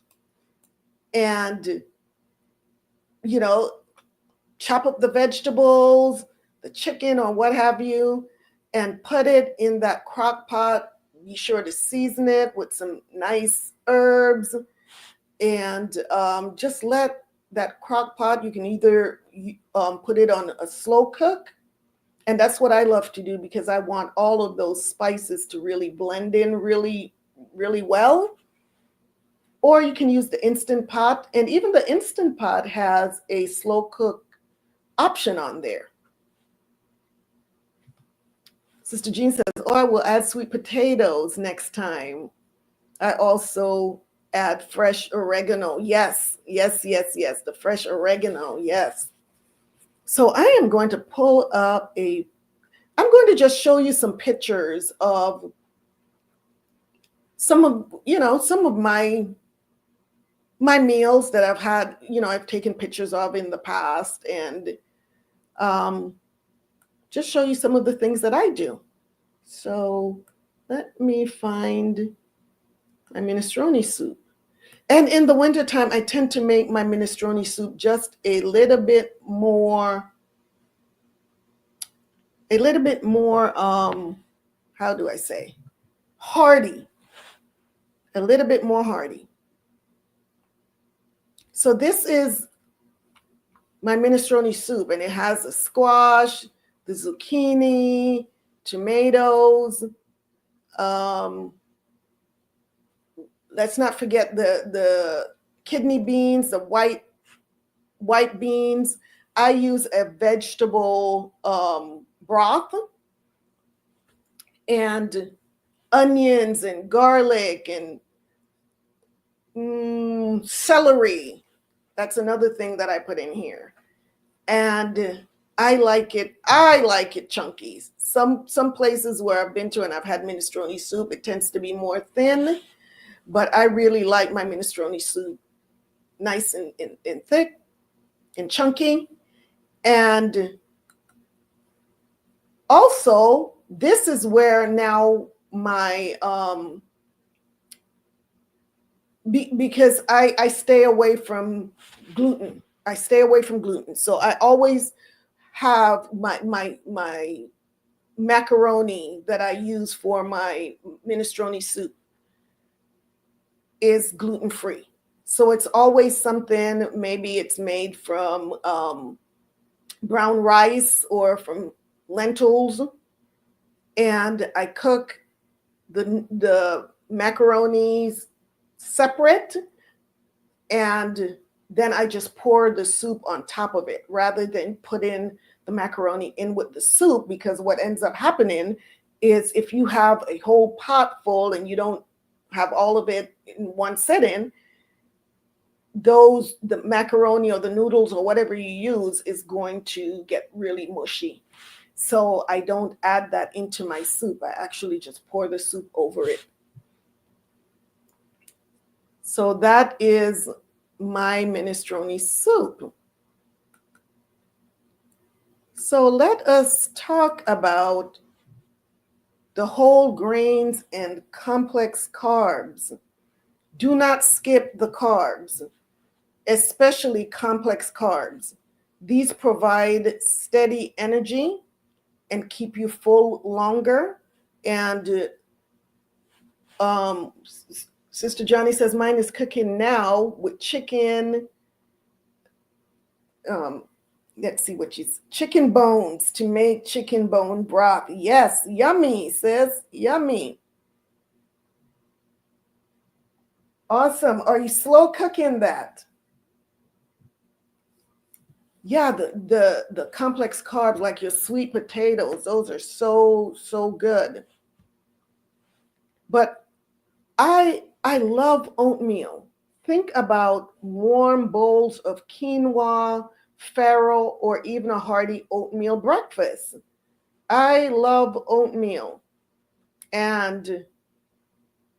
and, chop up the vegetables, the chicken or what have you, and put it in that crock pot. Be sure to season it with some nice herbs, and just let that crock pot, you can either put it on a slow cook, and that's what I love to do because I want all of those spices to really blend in really, really well. or you can use the Instant Pot. And even the Instant Pot has a slow cook option on there. Sister Jean says, oh, I will add sweet potatoes next time. I also add fresh oregano. Yes, yes, yes, yes. The fresh oregano. Yes. So I am going to pull up I'm going to just show you some pictures of some of my meals that I've had, I've taken pictures of in the past, and just show you some of the things that I do. So let me find my minestrone soup. And in the wintertime, I tend to make my minestrone soup just a little bit more, how do I say, hearty, a little bit more hearty. So this is my minestrone soup, and it has the squash, the zucchini, tomatoes. Let's not forget the kidney beans, the white beans. I use a vegetable broth, and onions and garlic and celery. That's another thing that I put in here. And I like it chunky. Some places where I've been to and I've had minestrone soup, it tends to be more thin, but I really like my minestrone soup nice and thick and chunky. And also, this is where now my because I stay away from gluten. I stay away from gluten. So I always have my macaroni that I use for my minestrone soup is gluten-free. So it's always something, maybe it's made from brown rice or from lentils. And I cook the macaronis separate, and then I just pour the soup on top of it rather than put in the macaroni in with the soup, because what ends up happening is if you have a whole pot full and you don't have all of it in one sitting, the macaroni or the noodles or whatever you use is going to get really mushy. So I don't add that into my soup. I actually just pour the soup over it. So that is my minestrone soup. So let us talk about the whole grains and complex carbs. Do not skip the carbs, especially complex carbs. These provide steady energy and keep you full longer. And Sister Johnny says, mine is cooking now with chicken. Let's see what she's, chicken bones to make chicken bone broth. Yes, yummy, sis, yummy. Awesome. Are you slow cooking that? Yeah, the complex carbs like your sweet potatoes, those are so good. But I love oatmeal. Think about warm bowls of quinoa, farro, or even a hearty oatmeal breakfast. I love oatmeal. And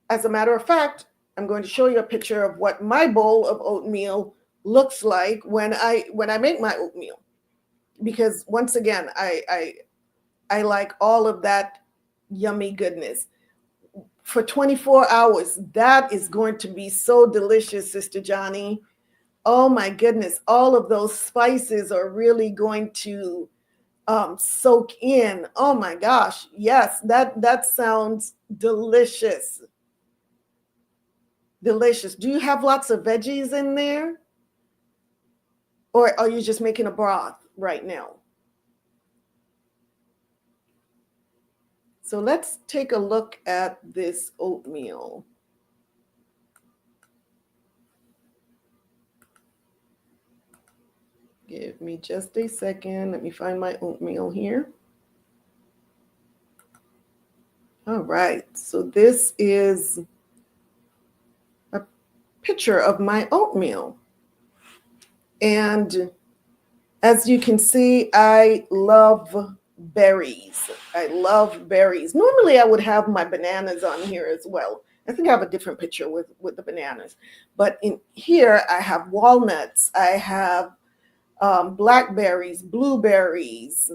as a matter of fact, I'm going to show you a picture of what my bowl of oatmeal looks like when I make my oatmeal. Because once again, I like all of that yummy goodness. For 24 hours, that is going to be so delicious, Sister Johnny. Oh my goodness, all of those spices are really going to soak in. Oh my gosh, yes, that sounds delicious. Delicious. Do you have lots of veggies in there? Or are you just making a broth right now? So let's take a look at this oatmeal. Give me just a second. Let me find my oatmeal here. All right. So this is a picture of my oatmeal. And as you can see, I love berries. I love berries. Normally I would have my bananas on here as well. I think I have a different picture with the bananas. But in here I have walnuts. I have blackberries, blueberries,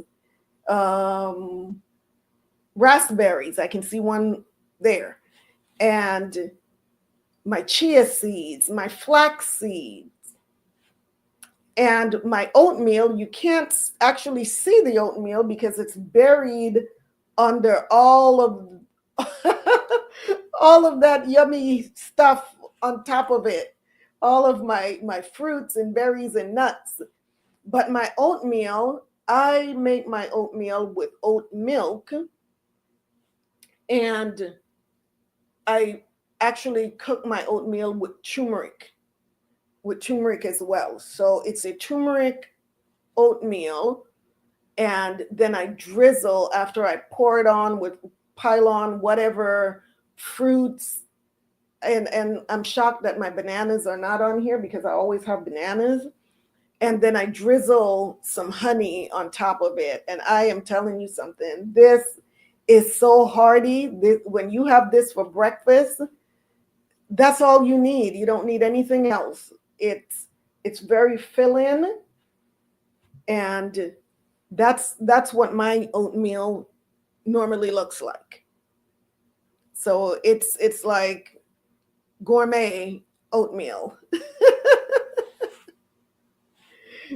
raspberries. I can see one there. And my chia seeds, my flax seeds, and my oatmeal. You can't actually see the oatmeal because it's buried under all of all of that yummy stuff on top of it, all of my fruits and berries and nuts. But my oatmeal, I make my oatmeal with oat milk, and I actually cook my oatmeal with turmeric as well. So it's a turmeric oatmeal, and then I drizzle after I pour it on with pile on whatever fruits. And I'm shocked that my bananas are not on here because I always have bananas. And then I drizzle some honey on top of it. And I am telling you something, this is so hearty. When you have this for breakfast, that's all you need. You don't need anything else. It's very filling, and that's what my oatmeal normally looks like. So it's like gourmet oatmeal.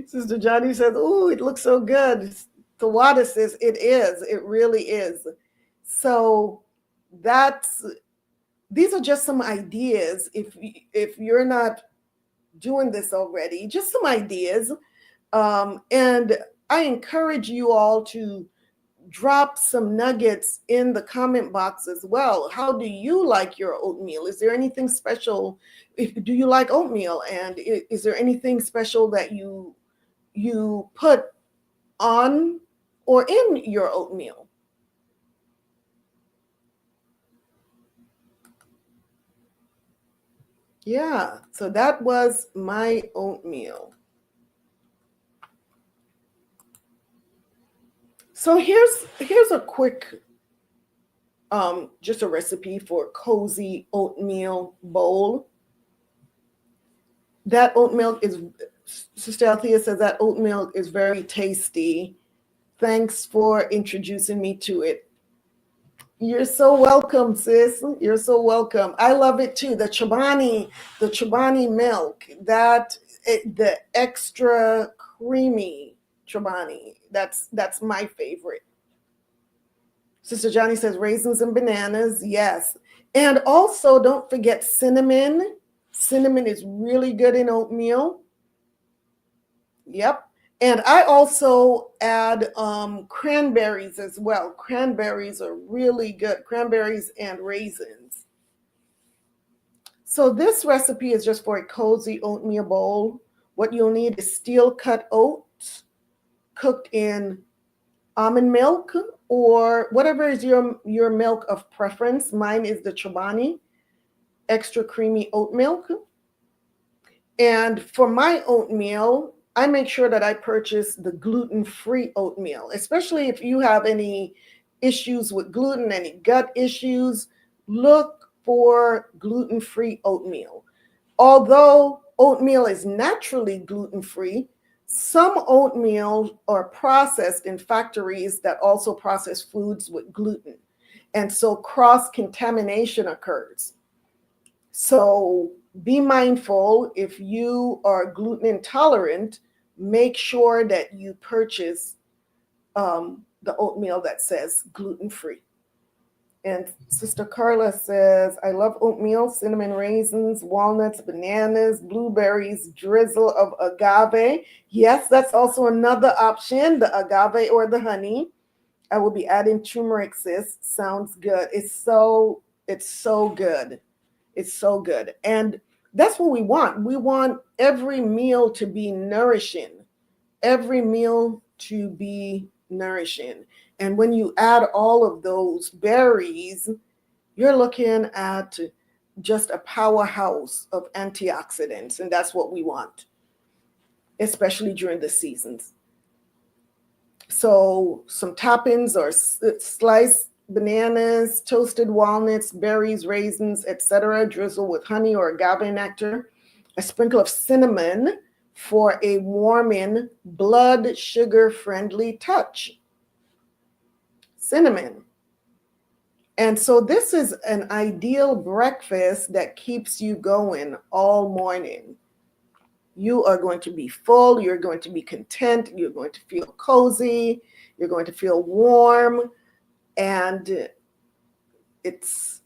Sister Johnny says, "Oh, it looks so good." Tawada says, "It is. It really is." So these are just some ideas. If you're not doing this already, just some ideas. And I encourage you all to drop some nuggets in the comment box as well. How do you like your oatmeal? Is there anything special? Do you like oatmeal? And is there anything special that you put on or in your oatmeal? Yeah, so that was my oatmeal. So here's a quick just a recipe for cozy oatmeal bowl. That oatmeal is, Sister Althea says that oatmeal is very tasty. Thanks for introducing me to it. You're so welcome, sis. You're so welcome. I love it too. The Chobani milk, the extra creamy Chobani. That's my favorite. Sister Johnny says raisins and bananas. Yes. And also don't forget cinnamon. Cinnamon is really good in oatmeal. Yep. And I also add cranberries as well. Cranberries are really good. Cranberries and raisins. So this recipe is just for a cozy oatmeal bowl. What you'll need is steel cut oats cooked in almond milk or whatever is your milk of preference. Mine is the Chobani, extra creamy oat milk. And for my oatmeal, I make sure that I purchase the gluten-free oatmeal, especially if you have any issues with gluten, any gut issues, look for gluten-free oatmeal. Although oatmeal is naturally gluten-free, some oatmeal are processed in factories that also process foods with gluten. And so cross-contamination occurs. So be mindful. If you are gluten intolerant, make sure that you purchase the oatmeal that says gluten-free. And Sister Carla says, I love oatmeal, cinnamon raisins, walnuts, bananas, blueberries, drizzle of agave. Yes, that's also another option, the agave or the honey. I will be adding turmeric, sis. Sounds good. It's so good. It's so good. And that's what we want. We want every meal to be nourishing. every meal to be nourishing. And when you add all of those berries, you're looking at just a powerhouse of antioxidants, and that's what we want, especially during the seasons. So some toppings are sliced bananas, toasted walnuts, berries, raisins, etc., drizzle with honey or agave nectar, a sprinkle of cinnamon for a warming, blood sugar friendly touch. Cinnamon. And so this is an ideal breakfast that keeps you going all morning. You are going to be full, you're going to be content, you're going to feel cozy, you're going to feel warm, and it's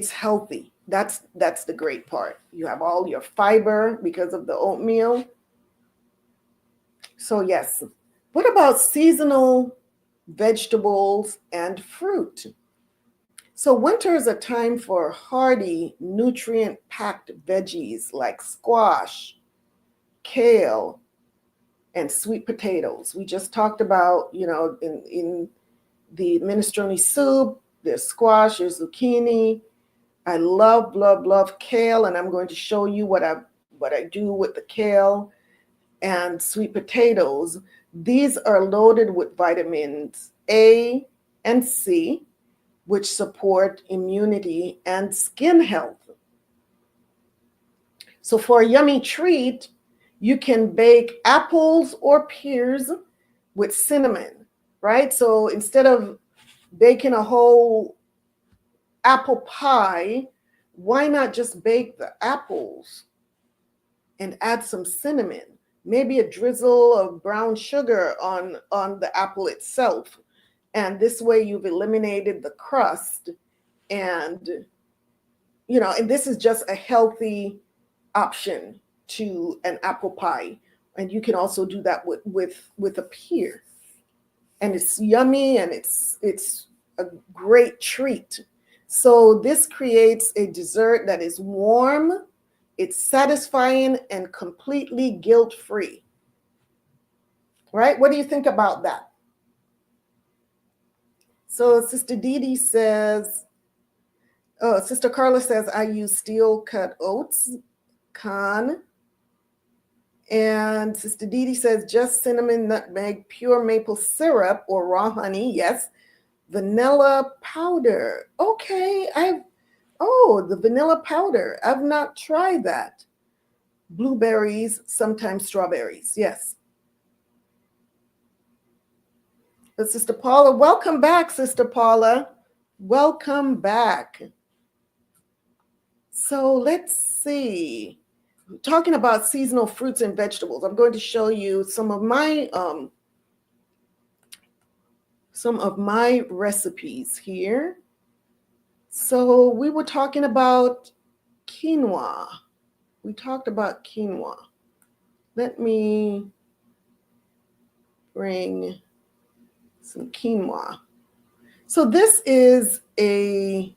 healthy. That's the great part. You have all your fiber because of the oatmeal. So yes. What about seasonal vegetables and fruit? So winter is a time for hearty, nutrient-packed veggies like squash, kale, and sweet potatoes. We just talked about, in the minestrone soup, there's squash, there's zucchini. I love, love, love kale, and I'm going to show you what I do with the kale and sweet potatoes. These are loaded with vitamins A and C, which support immunity and skin health. So for a yummy treat, you can bake apples or pears with cinnamon, right? So instead of baking a whole apple pie, why not just bake the apples and add some cinnamon? Maybe a drizzle of brown sugar on the apple itself. And this way you've eliminated the crust. And, and this is just a healthy option to an apple pie. And you can also do that with a pear. And it's yummy and it's a great treat. So this creates a dessert that is warm, it's satisfying, and completely guilt-free. Right? What do you think about that? So Sister Dee says, Sister Carla says, I use steel cut oats, con. And Sister Dee says, just cinnamon, nutmeg, pure maple syrup, or raw honey. Yes. Vanilla powder. Okay. the vanilla powder. I've not tried that. Blueberries, sometimes strawberries. Yes. But Sister Paula, welcome back, Sister Paula. Welcome back. So let's see. Talking about seasonal fruits and vegetables, I'm going to show you some of my recipes here. So we were talking about quinoa. We talked about quinoa. Let me bring some quinoa. So this is a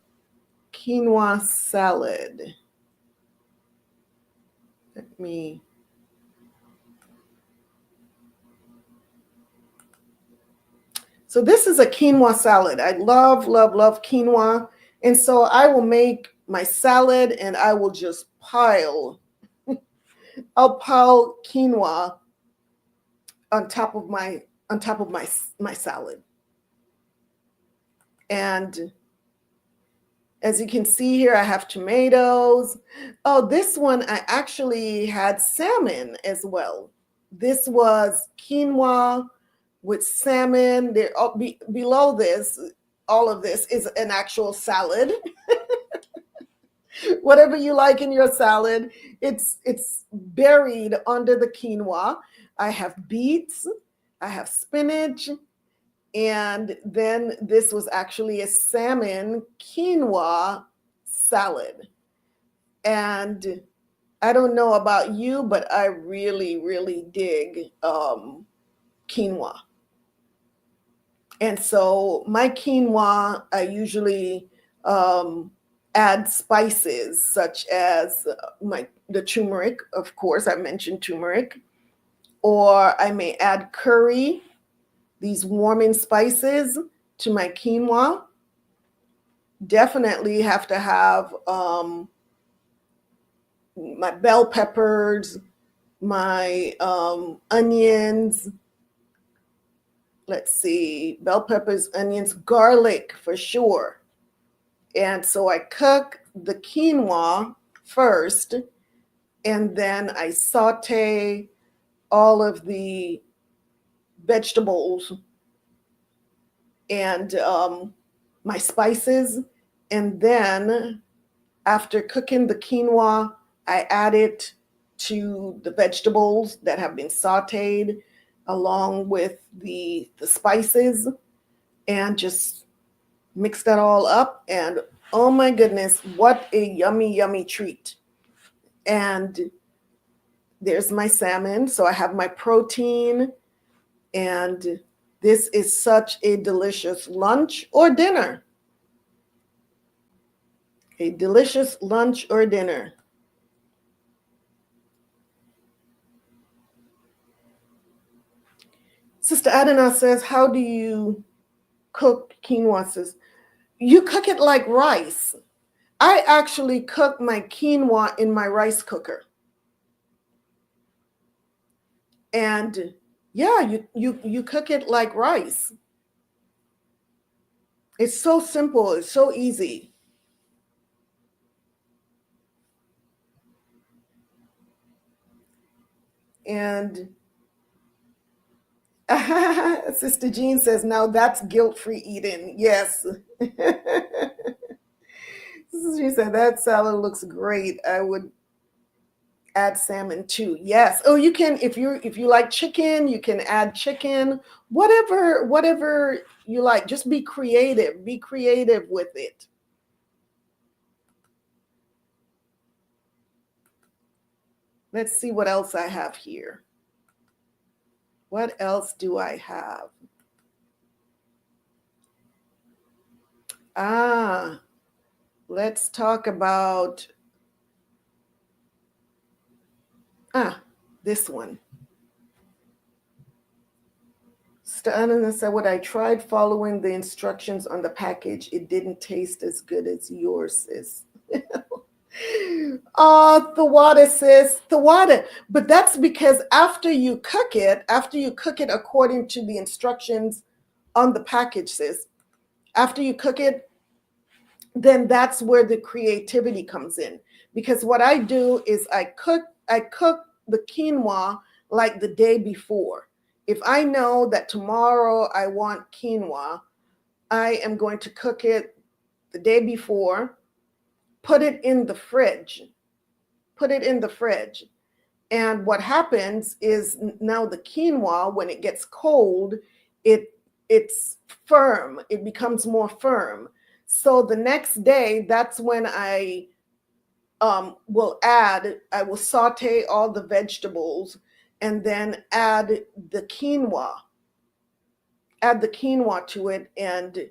quinoa salad. So this is a quinoa salad. I love, love, love quinoa. And so I will make my salad and I will just I'll pile quinoa on top of my salad. And as you can see here, I have tomatoes. Oh, this one, I actually had salmon as well. This was quinoa with salmon. Below this, all of this is an actual salad. Whatever you like in your salad, it's buried under the quinoa. I have beets, I have spinach, and then this was actually a salmon quinoa salad. And I don't know about you, but I really, really dig quinoa. And so my quinoa, I usually add spices such as the turmeric, of course, I mentioned turmeric, or I may add curry, these warming spices, to my quinoa. Definitely have to have my bell peppers, my onions. Let's see, bell peppers, onions, garlic for sure. And so I cook the quinoa first, and then I saute all of the vegetables and my spices. And then after cooking the quinoa, I add it to the vegetables that have been sauteed along with the spices, and just mix that all up. And oh my goodness, what a yummy, yummy treat. And there's my salmon. So I have my protein, and this is such a delicious lunch or dinner. A delicious lunch or dinner. Sister Adana says, how do you cook quinoa? Says, you cook it like rice. I actually cook my quinoa in my rice cooker. And yeah, you cook it like rice. It's so simple, it's so easy. And Sister Jean says, now that's guilt-free eating. Yes. She said, that salad looks great. I would add salmon too. Yes. Oh, you can, if you like chicken, you can add chicken, whatever you like. Just be creative. Be creative with it. Let's see what else I have here. What else do I have? Let's talk about this one. Anna said, what I tried following the instructions on the package, it didn't taste as good as yours, sis. Oh, the water, sis, the water. But that's because after you cook it according to the instructions on the package, sis, after you cook it, then that's where the creativity comes in. Because what I do is I cook the quinoa like the day before. If I know that tomorrow I want quinoa, I am going to cook it the day before, put it in the fridge. And what happens is now the quinoa, when it gets cold, it's firm. It becomes more firm. So the next day, that's when I will saute all the vegetables and then add the quinoa to it, and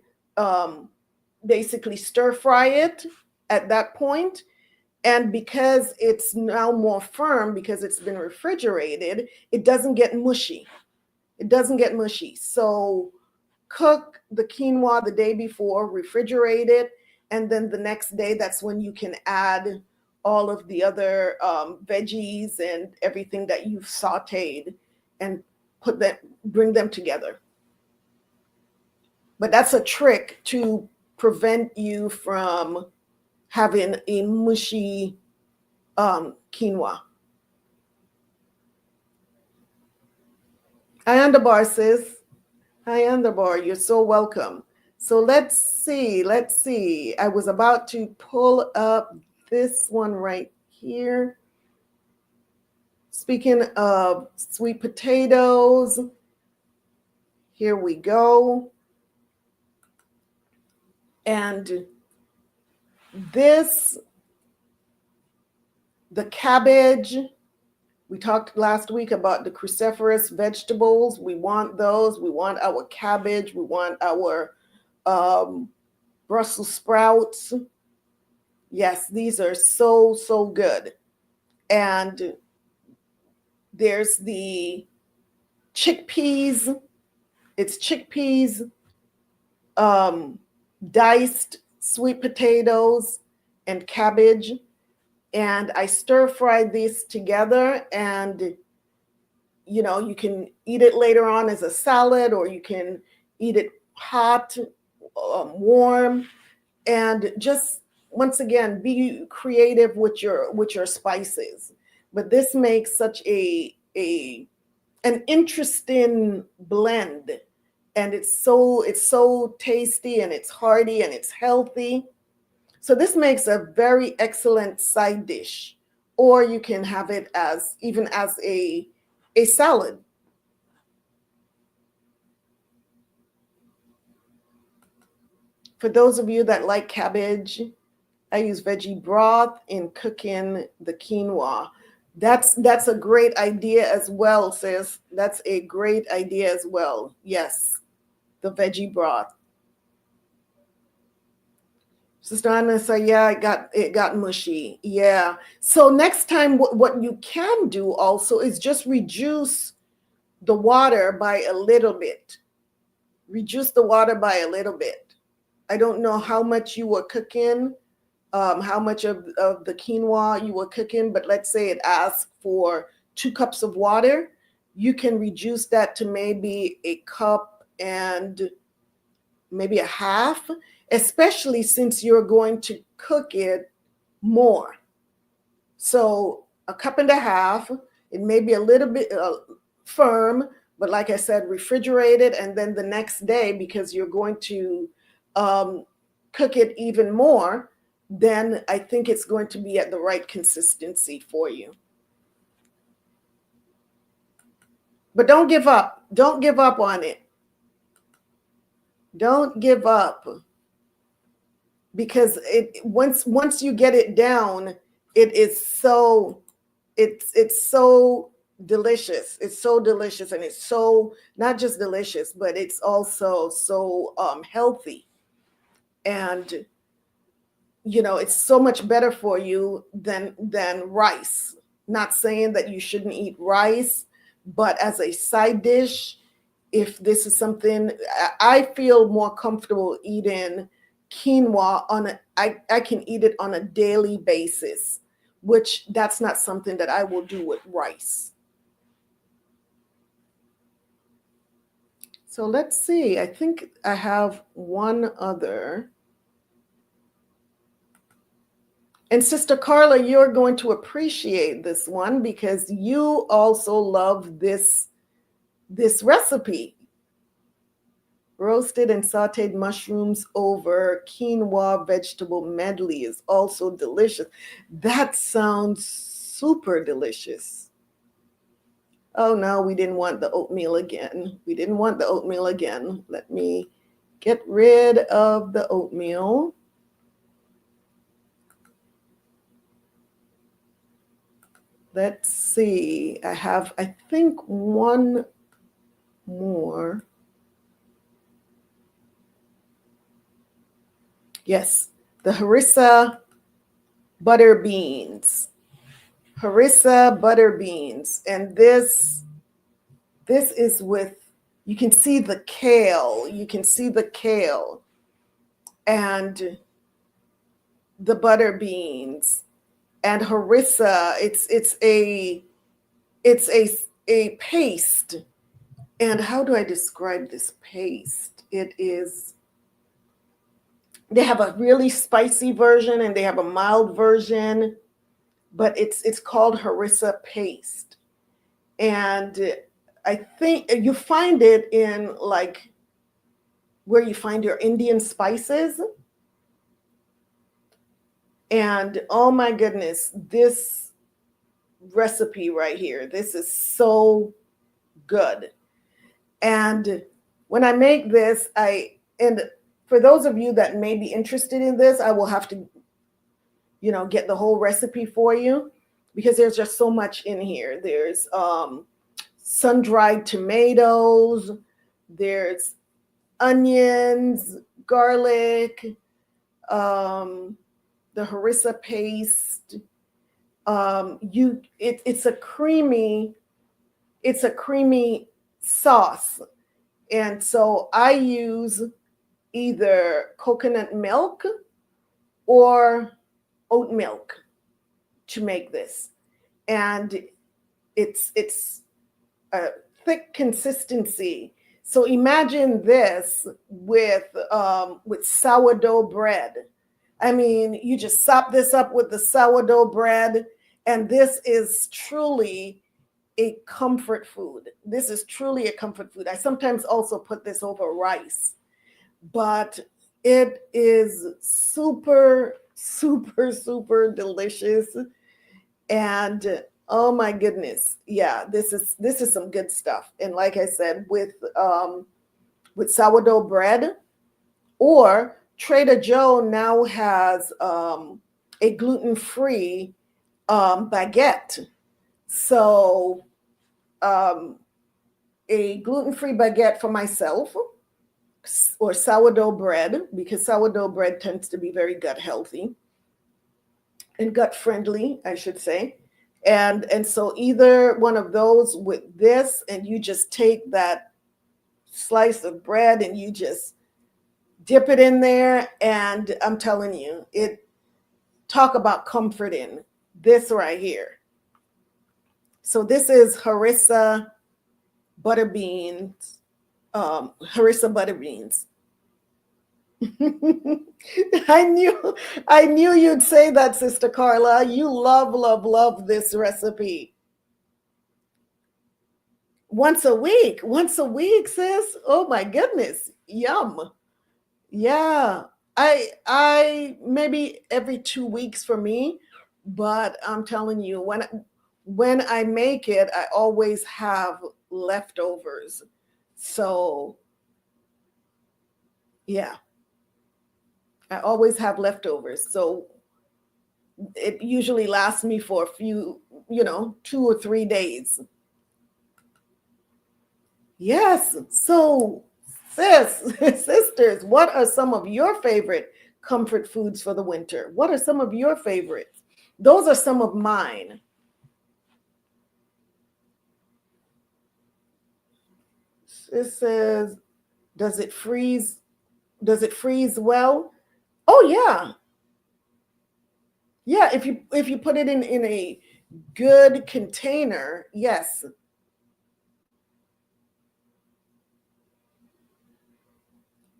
basically stir fry it at that point. And because it's now more firm, because it's been refrigerated, it doesn't get mushy. So cook the quinoa the day before, refrigerate it, and then the next day, that's when you can add all of the other veggies and everything that you've sauteed, and bring them together. But that's a trick to prevent you from having a mushy quinoa. Ayandabar sis. Ayandabar, you're so welcome. So let's see. I was about to pull up this one right here. Speaking of sweet potatoes, here we go. And the cabbage, we talked last week about the cruciferous vegetables. We want those. We want our cabbage. We want our Brussels sprouts. Yes, these are so good. And there's the chickpeas. It's chickpeas, diced sweet potatoes, and cabbage. And I stir fry these together, and you can eat it later on as a salad, or you can eat it hot, warm, and just once again be creative with your spices. But this makes such an interesting blend, and it's so tasty, and it's hearty, and it's healthy. So this makes a very excellent side dish, or you can have it as even as a salad. For those of you that like cabbage, I use veggie broth in cooking the quinoa. That's a great idea as well, sis. That's a great idea as well. Yes, the veggie broth. Sister Anna said, yeah, it got mushy. Yeah. So next time, what you can do also is just reduce the water by a little bit. Reduce the water by a little bit. I don't know how much you were cooking, how much of the quinoa you were cooking, but let's say it asks for 2 cups of water. You can reduce that to maybe a cup and maybe a half, especially since you're going to cook it more. So a cup and a half, it may be a little bit firm, but like I said, refrigerate it, and then the next day, because you're going to cook it even more, then I think it's going to be at the right consistency for you. But don't give up. Don't give up on it. Don't give up, because once you get it down, it is so it's so delicious. It's so delicious, and it's so not just delicious, but it's also so healthy, and it's so much better for you than rice. Not saying that you shouldn't eat rice, but as a side dish, if this is something, I feel more comfortable eating quinoa I can eat it on a daily basis, which that's not something that I will do with rice. So let's see. I think I have one other. And Sister Carla, you're going to appreciate this one because you also love this recipe. Roasted and sauteed mushrooms over quinoa vegetable medley is also delicious. That sounds super delicious. Oh no, we didn't want the oatmeal again. We didn't want the oatmeal again. Let me get rid of the oatmeal. Let's see. I think one more. Yes, the harissa butter beans. Harissa butter beans. And this is with, you can see the kale. You can see the kale and the butter beans and harissa. It's a paste. And how do I describe this paste? They have a really spicy version and they have a mild version, but it's called harissa paste. And I think you find it in like where you find your Indian spices. And oh my goodness, this recipe right here, this is so good. And when I make this, and for those of you that may be interested in this, I will have to, get the whole recipe for you because there's just so much in here. There's sun-dried tomatoes, there's onions, garlic, the harissa paste. It's a creamy sauce. And so I use either coconut milk or oat milk to make this. And it's a thick consistency. So imagine this with sourdough bread. I mean, you just sop this up with the sourdough bread, and this is truly a comfort food. This is truly a comfort food. I sometimes also put this over rice, but it is super, super, super delicious. And oh my goodness, yeah, this is some good stuff. And like I said, with sourdough bread, or Trader Joe now has a gluten-free baguette. So a gluten-free baguette for myself, or sourdough bread, because sourdough bread tends to be very gut healthy and gut friendly, I should say. And so either one of those with this, and you just take that slice of bread and you just dip it in there, and I'm telling you, talk about comforting, this right here. So this is harissa butter beans, harissa butter beans. I knew you'd say that, Sister Carla. You love this recipe. Once a week, sis. Oh my goodness, yum. Yeah, I maybe every 2 weeks for me, but I'm telling you, when I make it, I always have leftovers. So yeah, I always have leftovers. So it usually lasts me for a few, 2 or 3 days. Yes. So sisters, what are some of your favorite comfort foods for the winter? What are some of your favorites? Those are some of mine. It says, does it freeze well? Oh yeah. Yeah, if you put it in a good container, yes.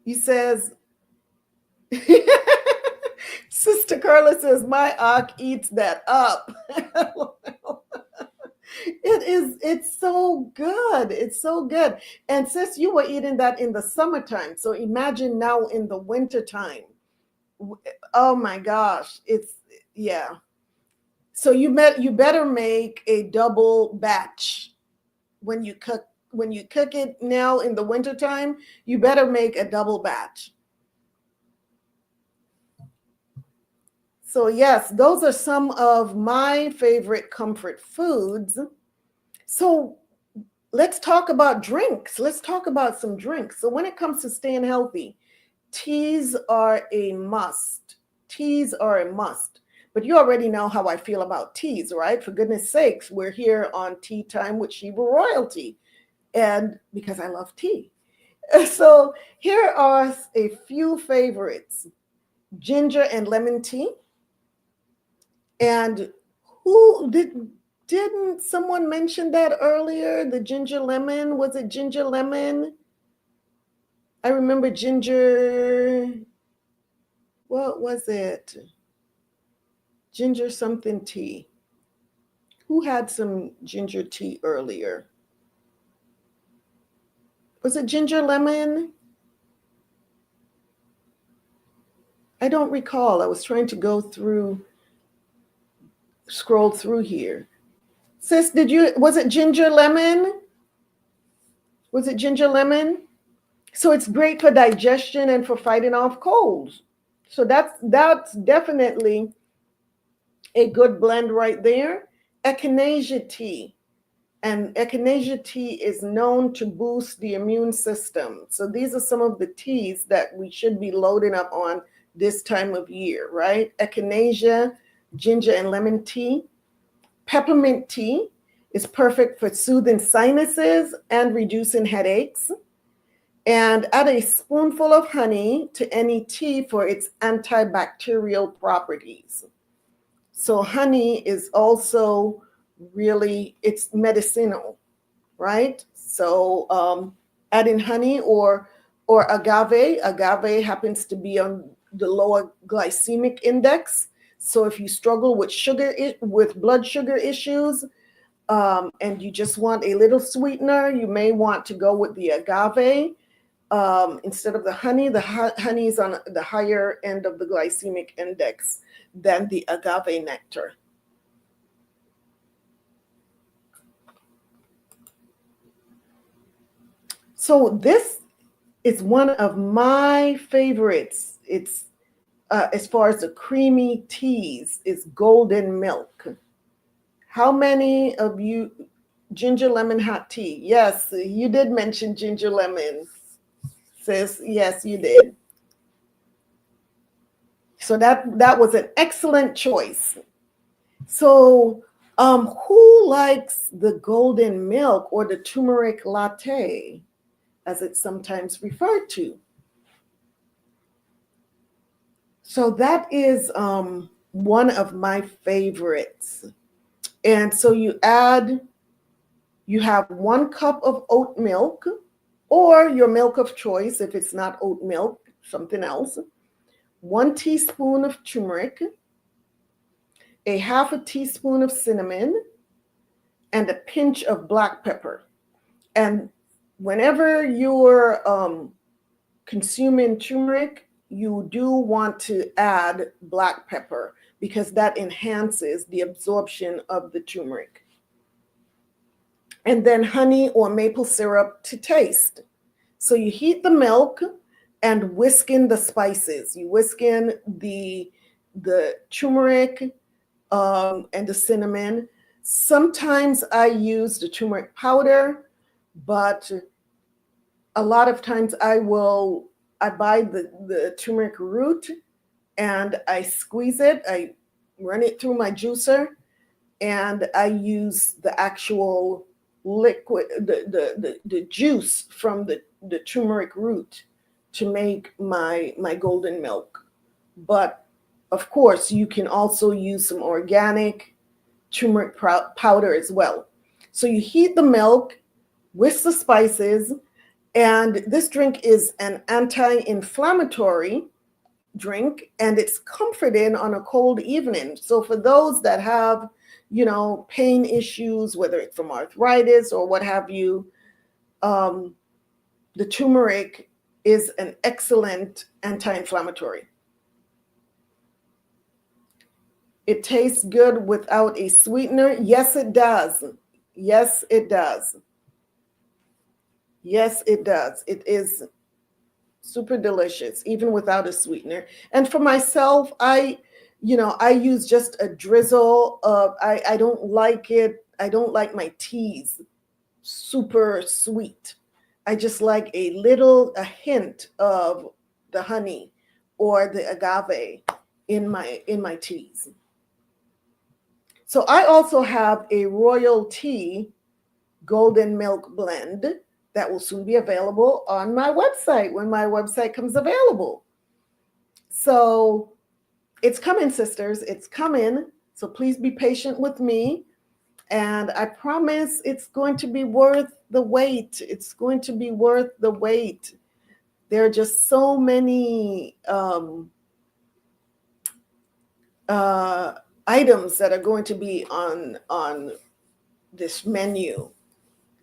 He says, Sister Carla says, my Ak eats that up. It's so good. It's so good. And sis, you were eating that in the summertime. So imagine now in the wintertime. Oh my gosh. Yeah. So you better make a double batch when you cook it now in the wintertime. You better make a double batch. So yes, those are some of my favorite comfort foods. So let's talk about drinks. Let's talk about some drinks. So when it comes to staying healthy, teas are a must. Teas are a must. But you already know how I feel about teas, right? For goodness sakes, we're here on Tea Time with Hebrew Royalty. And because I love tea. So here are a few favorites. Ginger and lemon tea. And didn't someone mention that earlier? The ginger lemon, was it ginger lemon? I remember ginger, what was it? Ginger something tea. Who had some ginger tea earlier? Was it ginger lemon? I don't recall. I was trying to scroll through here. Sis, was it ginger lemon? Was it ginger lemon? So it's great for digestion and for fighting off colds. So that's definitely a good blend right there. Echinacea tea. And echinacea tea is known to boost the immune system. So these are some of the teas that we should be loading up on this time of year, right? Echinacea, ginger and lemon tea. Peppermint tea It's perfect for soothing sinuses and reducing headaches. And add a spoonful of honey to any tea for its antibacterial properties. So honey is also really, it's medicinal, right? So adding honey or agave. Agave happens to be on the lower glycemic index. So if you struggle with with blood sugar issues, and you just want a little sweetener, you may want to go with the agave instead of the honey. The honey is on the higher end of the glycemic index than the agave nectar. So this is one of my favorites. It's as far as the creamy teas, is golden milk. How many of you, ginger lemon hot tea? Yes, you did mention ginger lemon, sis. Yes, you did. So that was an excellent choice. So who likes the golden milk or the turmeric latte, as it's sometimes referred to? So that is one of my favorites. And so you have 1 cup of oat milk, or your milk of choice if it's not oat milk, something else. 1 teaspoon of turmeric, a 1/2 teaspoon of cinnamon, and a pinch of black pepper. And whenever you're consuming turmeric, you do want to add black pepper because that enhances the absorption of the turmeric. And then honey or maple syrup to taste. So you heat the milk and whisk in the spices. You whisk in the turmeric and the cinnamon. Sometimes I use the turmeric powder, but a lot of times I buy the turmeric root and I squeeze it. I run it through my juicer, and I use the actual liquid, the juice from the turmeric root to make my golden milk. But of course, you can also use some organic turmeric powder as well. So you heat the milk, whisk the spices, and this drink is an anti-inflammatory drink, and it's comforting on a cold evening. So for those that have, pain issues, whether it's from arthritis or what have you, the turmeric is an excellent anti-inflammatory. It tastes good without a sweetener. Yes, it does. Yes, it does. Yes, it does. It is super delicious, even without a sweetener. And for myself, I use just a drizzle of, I don't like it. I don't like my teas super sweet. I just like a hint of the honey or the agave in my teas. So I also have a royal tea golden milk blend that will soon be available on my website when my website comes available. So it's coming, sisters. It's coming. So please be patient with me. And I promise it's going to be worth the wait. It's going to be worth the wait. There are just so many items that are going to be on this menu.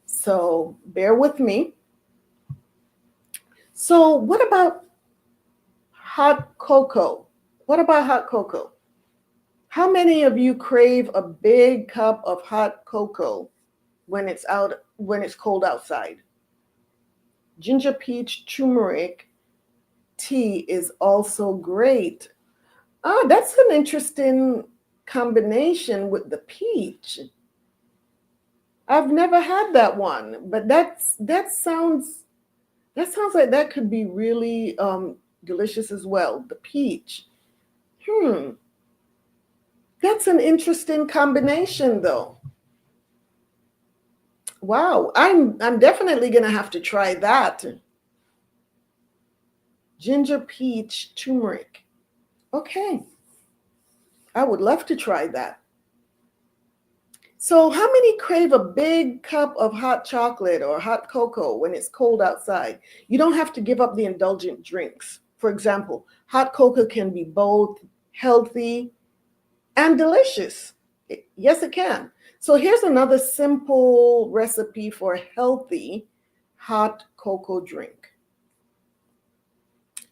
So bear with me. So what about hot cocoa? What about hot cocoa? How many of you crave a big cup of hot cocoa when it's cold outside? Ginger peach turmeric tea is also great. That's an interesting combination with the peach. I've never had that one, but that sounds like that could be really delicious as well. The peach. That's an interesting combination, though. Wow, I'm definitely gonna have to try that. Ginger peach turmeric. Okay, I would love to try that. So how many crave a big cup of hot chocolate or hot cocoa when it's cold outside? You don't have to give up the indulgent drinks. For example, hot cocoa can be both healthy and delicious. Yes, it can. So here's another simple recipe for a healthy hot cocoa drink.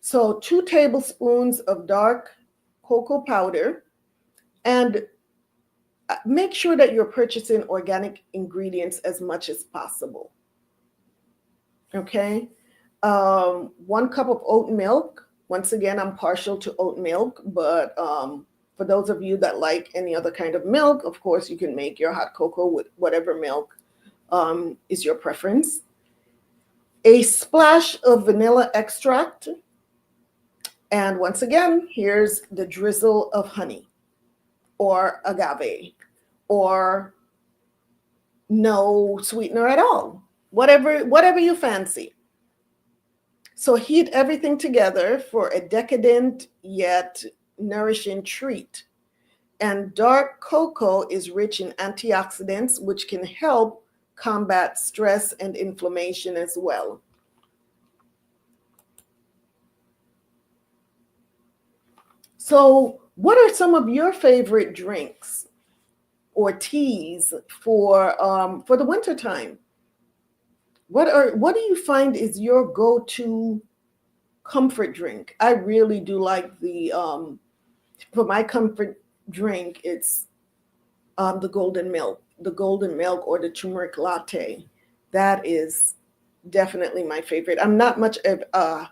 So 2 tablespoons of dark cocoa powder, and make sure that you're purchasing organic ingredients as much as possible. Okay. 1 cup of oat milk. Once again, I'm partial to oat milk, but for those of you that like any other kind of milk, of course, you can make your hot cocoa with whatever milk is your preference. A splash of vanilla extract. And once again, here's the drizzle of honey or agave or no sweetener at all, whatever you fancy. So heat everything together for a decadent yet nourishing treat. And dark cocoa is rich in antioxidants, which can help combat stress and inflammation as well. So what are some of your favorite drinks or teas for the winter time? What do you find is your go-to comfort drink? I really do like the for my comfort drink, it's the golden milk or the turmeric latte. That is definitely my favorite. I'm not much of a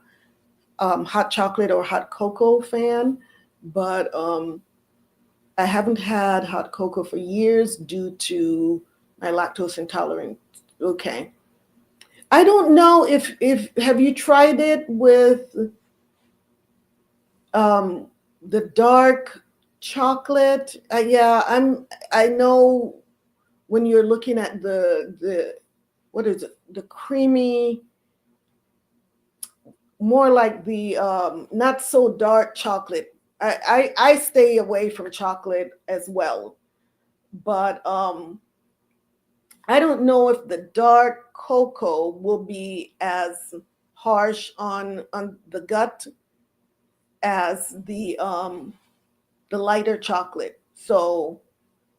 hot chocolate or hot cocoa fan, but I haven't had hot cocoa for years due to my lactose intolerance. Okay. I don't know if have you tried it with the dark chocolate? Yeah, I know when you're looking at the what is it? The creamy, more like the not so dark chocolate. I stay away from chocolate as well, but I don't know if the dark cocoa will be as harsh on the gut as the lighter chocolate. So,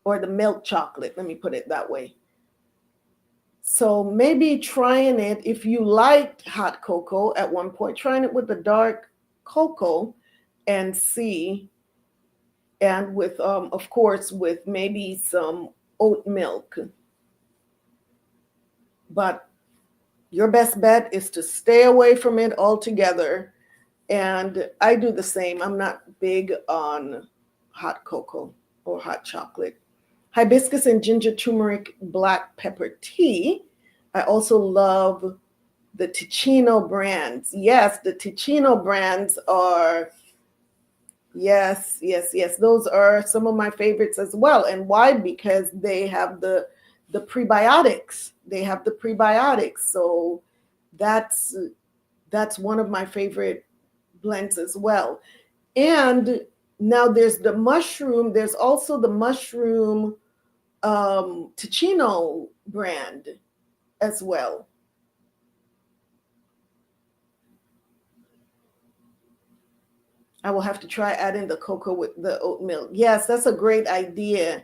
or the milk chocolate, let me put it that way. So maybe trying it, if you liked hot cocoa at one point, trying it with the dark cocoa and see, and with of course with maybe some oat milk. But your best bet is to stay away from it altogether. And I do the same. I'm not big on hot cocoa or hot chocolate. Hibiscus and ginger turmeric black pepper tea. I also love the Ticino brands. Yes, the Ticino brands are, yes. Those are some of my favorites as well. And why? Because they have the prebiotics. They have the prebiotics. So that's one of my favorite blends as well. And now there's the mushroom. There's also the mushroom Ticino brand as well. I will have to try adding the cocoa with the oat milk. Yes, that's a great idea.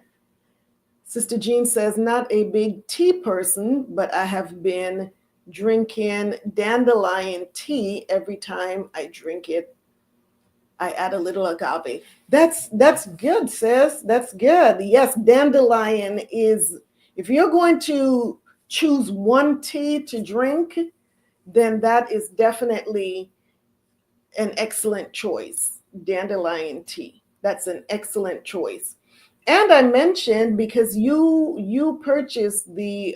Sister Jean says, not a big tea person, but I have been drinking dandelion tea. Every time I drink it, I add a little agave. That's good, sis. That's good. Yes, dandelion is, if you're going to choose one tea to drink, then that is definitely an excellent choice. Dandelion tea. That's an excellent choice. And I mentioned, because you purchased the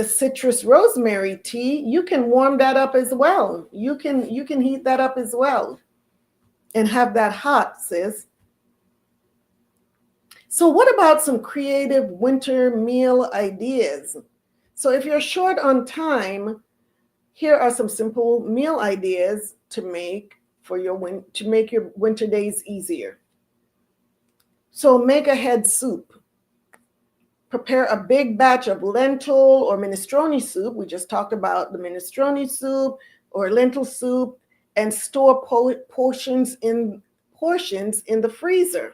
citrus rosemary tea, you can warm that up as well. You can heat that up as well and have that hot, sis. So what about some creative winter meal ideas? So if you're short on time, here are some simple meal ideas to make for to make your winter days easier. So make a head soup. Prepare a big batch of lentil or minestrone soup. We just talked about the minestrone soup or lentil soup, and store portions in the freezer.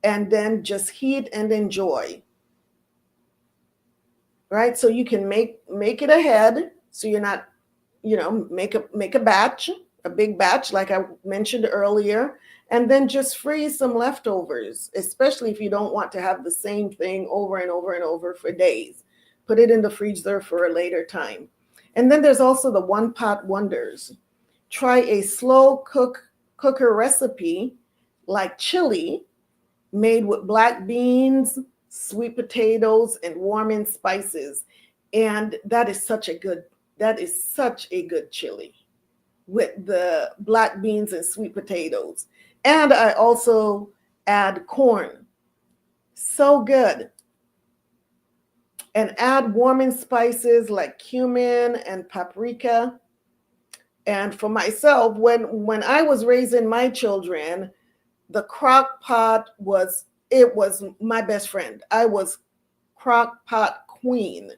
And then just heat and enjoy. Right? So you can make it ahead, so you're not, make a batch, a big batch like I mentioned earlier, and then just freeze some leftovers, especially if you don't want to have the same thing over and over and over for days. Put it in the freezer for a later time. And then there's also the one pot wonders. Try a slow cooker recipe like chili made with black beans, sweet potatoes, and warming spices. And that is such a good chili with the black beans and sweet potatoes. And I also add corn. So good. And add warming spices like cumin and paprika. And for myself, when I was raising my children, the crock pot was my best friend. I was crock pot queen.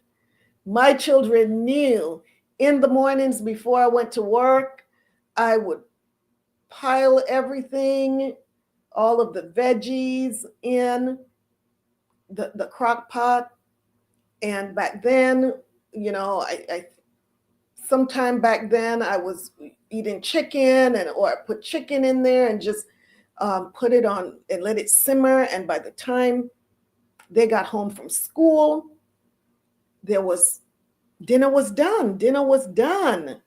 My children knew in the mornings before I went to work, I would pile everything, all of the veggies in the crock pot. And back then, I sometime back then I was eating chicken, or I put chicken in there and just put it on and let it simmer. And by the time they got home from school, dinner was done.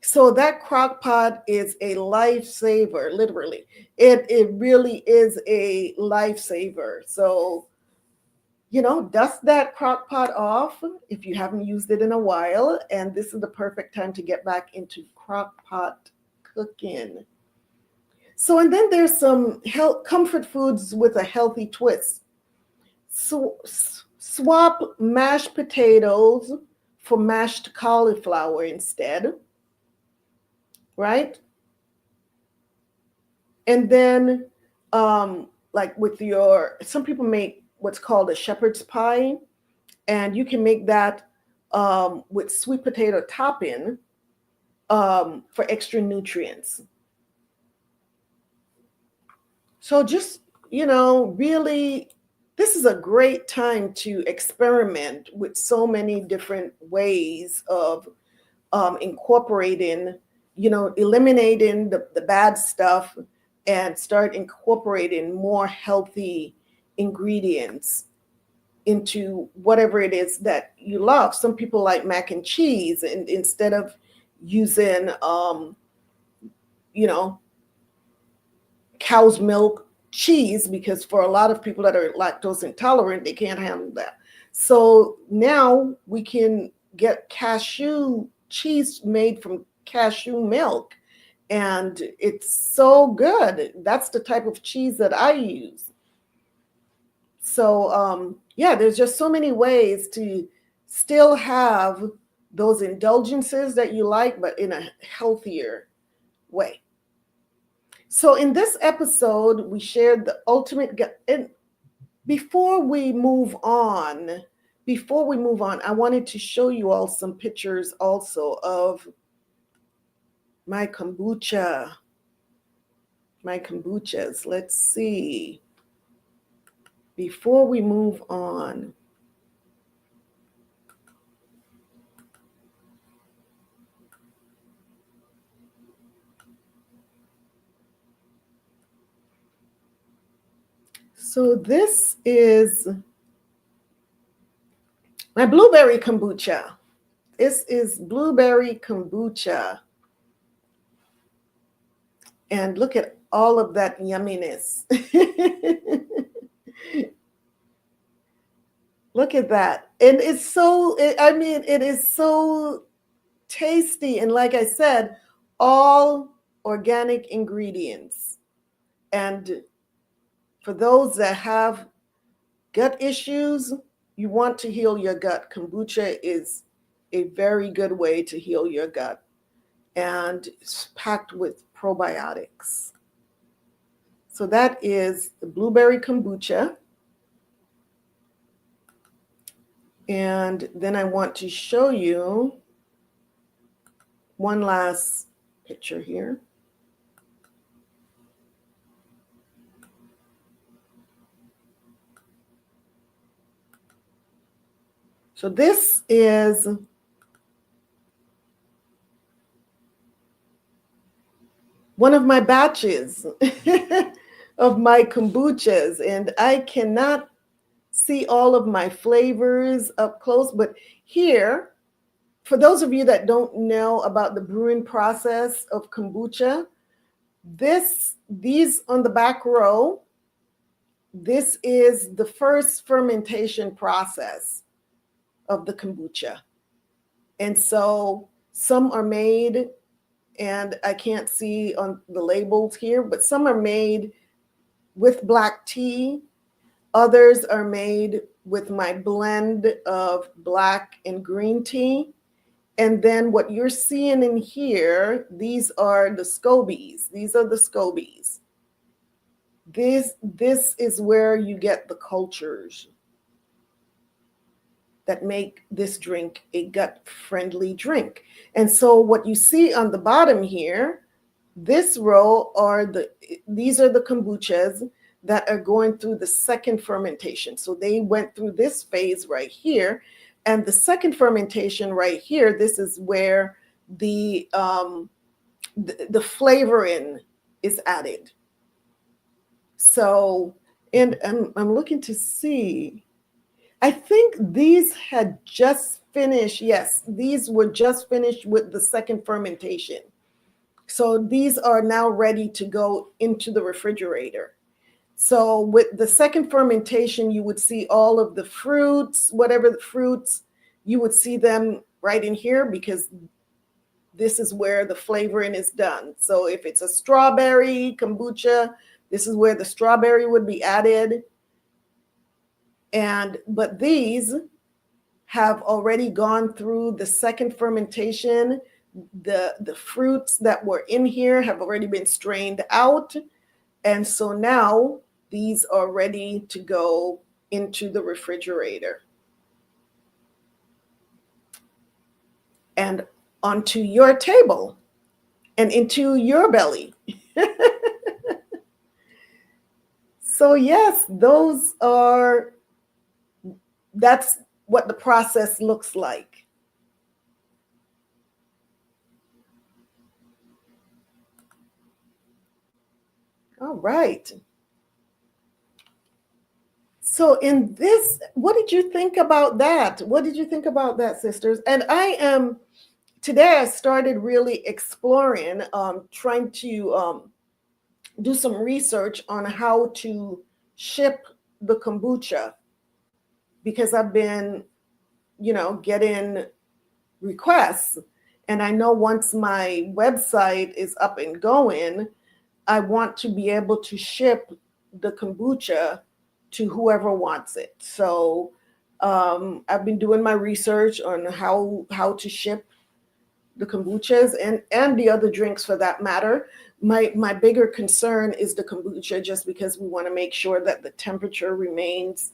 So that crock pot is a lifesaver, literally. It really is a lifesaver. So, dust that crock pot off if you haven't used it in a while. And this is the perfect time to get back into crock pot cooking. So, and then there's some comfort foods with a healthy twist. So, swap mashed potatoes for mashed cauliflower instead, right? And then, like some people make what's called a shepherd's pie, and you can make that with sweet potato topping for extra nutrients. So just, really, this is a great time to experiment with so many different ways of incorporating, eliminating the bad stuff and start incorporating more healthy ingredients into whatever it is that you love. Some people like mac and cheese, and instead of using, cow's milk cheese, because for a lot of people that are lactose intolerant, they can't handle that. So now we can get cashew cheese made from cashew milk, and it's so good. That's the type of cheese that I use. So there's just so many ways to still have those indulgences that you like, but in a healthier way. So in this episode, we shared the ultimate, and before we move on, I wanted to show you all some pictures also of my kombuchas. Let's see. Before we move on. So this is my blueberry kombucha. This is blueberry kombucha. And look at all of that yumminess. Look at that. And it is so tasty. And like I said, all organic ingredients. And For those that have gut issues, you want to heal your gut. Kombucha is a very good way to heal your gut, and it's packed with probiotics. So that is the blueberry kombucha. And then I want to show you one last picture here. So this is one of my batches of my kombuchas, and I cannot see all of my flavors up close, but here, for those of you that don't know about the brewing process of kombucha, these on the back row, this is the first fermentation process of the kombucha. And so some are made, and I can't see on the labels here, but some are made with black tea. Others are made with my blend of black and green tea. And then what you're seeing in here, these are the scobies. These are the scobies. This is where you get the cultures that make this drink a gut-friendly drink. And so what you see on the bottom here, this row these are the kombuchas that are going through the second fermentation. So they went through this phase right here. And the second fermentation right here, this is where the flavoring is added. So, and I'm looking to see, I think these had just finished. Yes, these were just finished with the second fermentation. So these are now ready to go into the refrigerator. So with the second fermentation, you would see all of the fruits, whatever the fruits, you would see them right in here, because this is where the flavoring is done. So if it's a strawberry kombucha, this is where the strawberry would be added. But these have already gone through the second fermentation. The fruits that were in here have already been strained out. And so now these are ready to go into the refrigerator and onto your table and into your belly. So yes, that's what the process looks like. All right. So in this, what did you think about that? What did you think about that, sisters? And today I started really exploring, trying to do some research on how to ship the kombucha, because I've been, getting requests. And I know once my website is up and going, I want to be able to ship the kombucha to whoever wants it. So I've been doing my research on how to ship the kombuchas and the other drinks for that matter. My bigger concern is the kombucha, just because we want to make sure that the temperature remains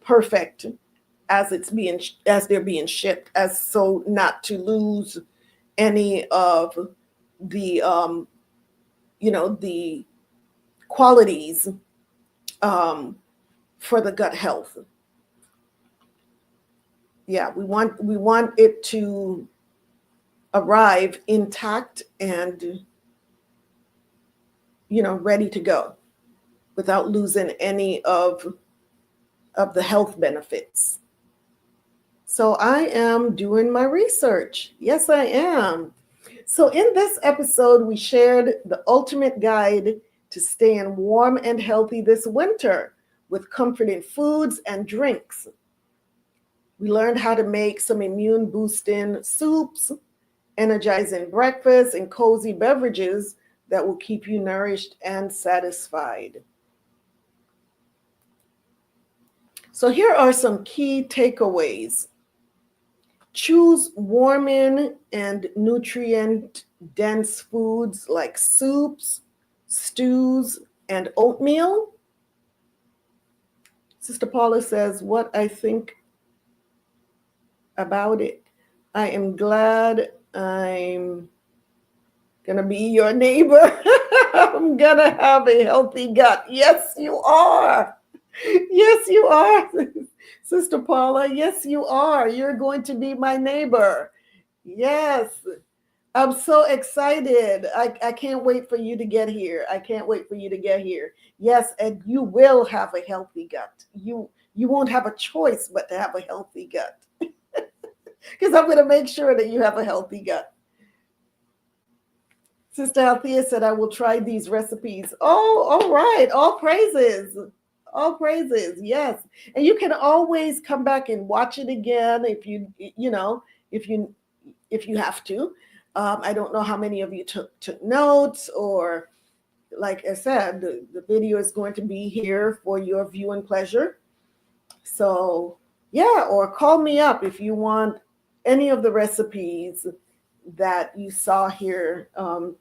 perfect as they're being shipped, as so not to lose any of the the qualities for the gut health. Yeah, we want it to arrive intact and ready to go without losing any of the health benefits. So I am doing my research. Yes, I am. So in this episode, we shared the ultimate guide to staying warm and healthy this winter with comforting foods and drinks. We learned how to make some immune-boosting soups, energizing breakfast, and cozy beverages that will keep you nourished and satisfied. So here are some key takeaways. Choose warming and nutrient-dense foods like soups, stews, and oatmeal. Sister Paula says, what I think about it. I am glad I'm going to be your neighbor. I'm going to have a healthy gut. Yes, you are. Yes, you are, Sister Paula. Yes, you are. You're going to be my neighbor. Yes. I'm so excited. I can't wait for you to get here. I can't wait for you to get here. Yes, and you will have a healthy gut. You won't have a choice but to have a healthy gut. Because I'm going to make sure that you have a healthy gut. Sister Althea said, I will try these recipes. Oh, all right. All praises. All praises. Yes. And you can always come back and watch it again if you have to. I don't know how many of you took notes, or like I said, the video is going to be here for your viewing pleasure. So yeah, or call me up if you want any of the recipes that you saw here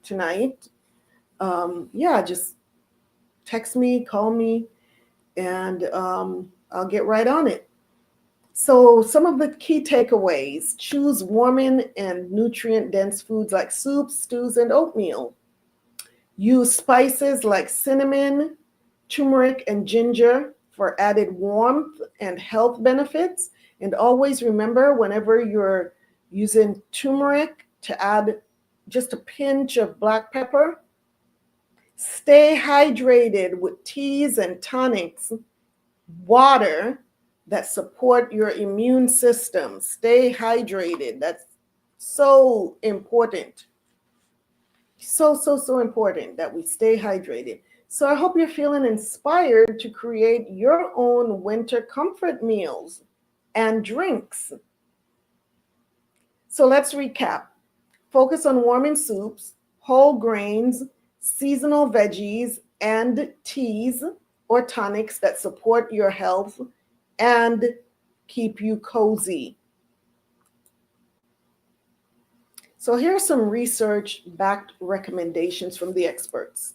tonight. Yeah, just text me, call me, and I'll get right on it. So some of the key takeaways: choose warming and nutrient-dense foods like soups, stews, and oatmeal. Use spices like cinnamon, turmeric, and ginger for added warmth and health benefits. And always remember, whenever you're using turmeric, to add just a pinch of black pepper. Stay hydrated with teas and tonics, water that support your immune system. Stay hydrated. That's so important. So important that we stay hydrated. So I hope you're feeling inspired to create your own winter comfort meals and drinks. So let's recap. Focus on warming soups, whole grains, seasonal veggies, and teas or tonics that support your health and keep you cozy. So here's some research-backed recommendations from the experts.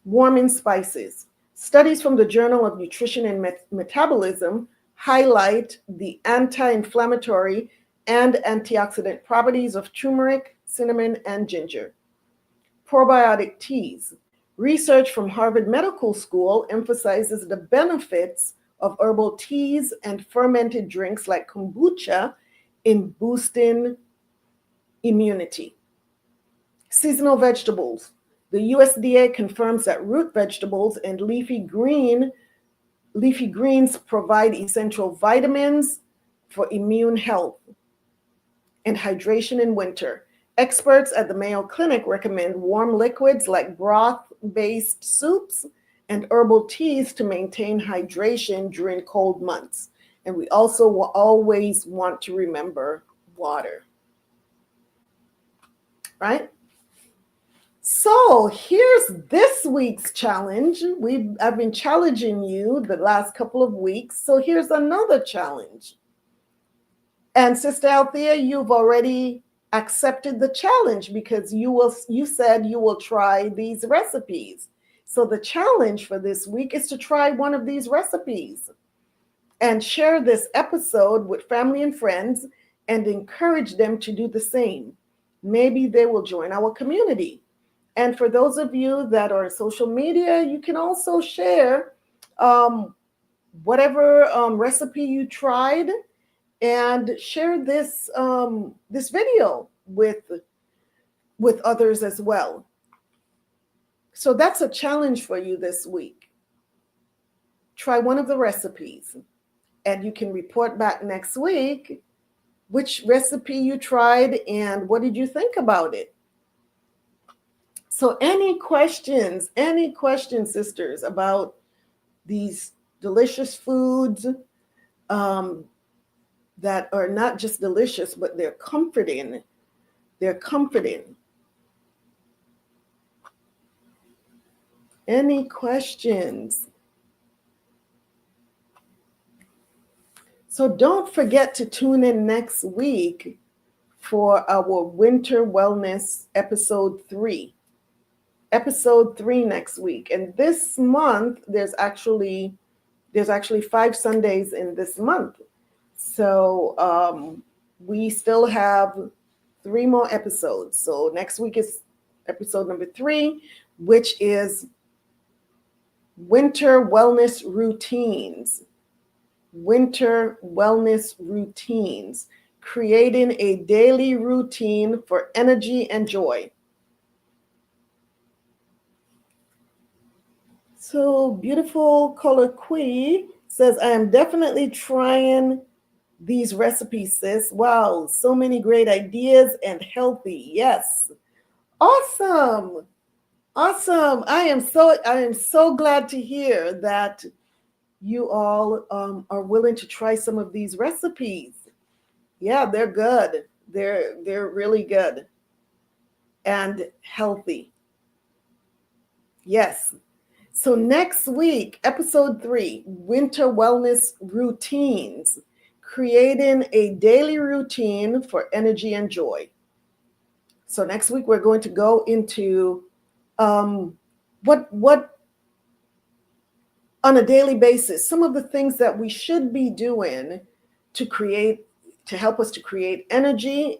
Warming spices. Studies from the Journal of Nutrition and Metabolism highlight the anti-inflammatory and antioxidant properties of turmeric, cinnamon, and ginger. Probiotic teas. Research from Harvard Medical School emphasizes the benefits of herbal teas and fermented drinks like kombucha in boosting immunity. Seasonal vegetables. The USDA confirms that root vegetables and leafy greens provide essential vitamins for immune health and hydration in winter. Experts at the Mayo Clinic recommend warm liquids like broth-based soups and herbal teas to maintain hydration during cold months. And we also will always want to remember water. Right? So here's this week's challenge. I've been challenging you the last couple of weeks. So here's another challenge. And Sister Althea, you've already accepted the challenge because you said you will try these recipes. So the challenge for this week is to try one of these recipes and share this episode with family and friends and encourage them to do the same. Maybe they will join our community. And for those of you that are on social media, you can also share whatever recipe you tried and share this this video with others as well. So that's a challenge for you this week. Try one of the recipes, and you can report back next week which recipe you tried and what did you think about it. So any questions, sisters, about these delicious foods that are not just delicious, but they're comforting. They're comforting. Any questions? So don't forget to tune in next week for our Winter Wellness episode 3. Episode 3 next week. And this month, there's actually 5 Sundays in this month. So we still have 3 more episodes. So next week is episode number 3, which is Winter Wellness Routines. Winter Wellness Routines. Creating a daily routine for energy and joy. So beautiful Colloquy says, I am definitely trying these recipes, sis. Wow, so many great ideas and healthy. Yes. Awesome. Awesome. I am so glad to hear that you all are willing to try some of these recipes. Yeah, they're good. They're really good and healthy. Yes. So next week, episode 3, Winter Wellness Routines, creating a daily routine for energy and joy. So next week, we're going to go into what on a daily basis, some of the things that we should be doing to help us to create energy,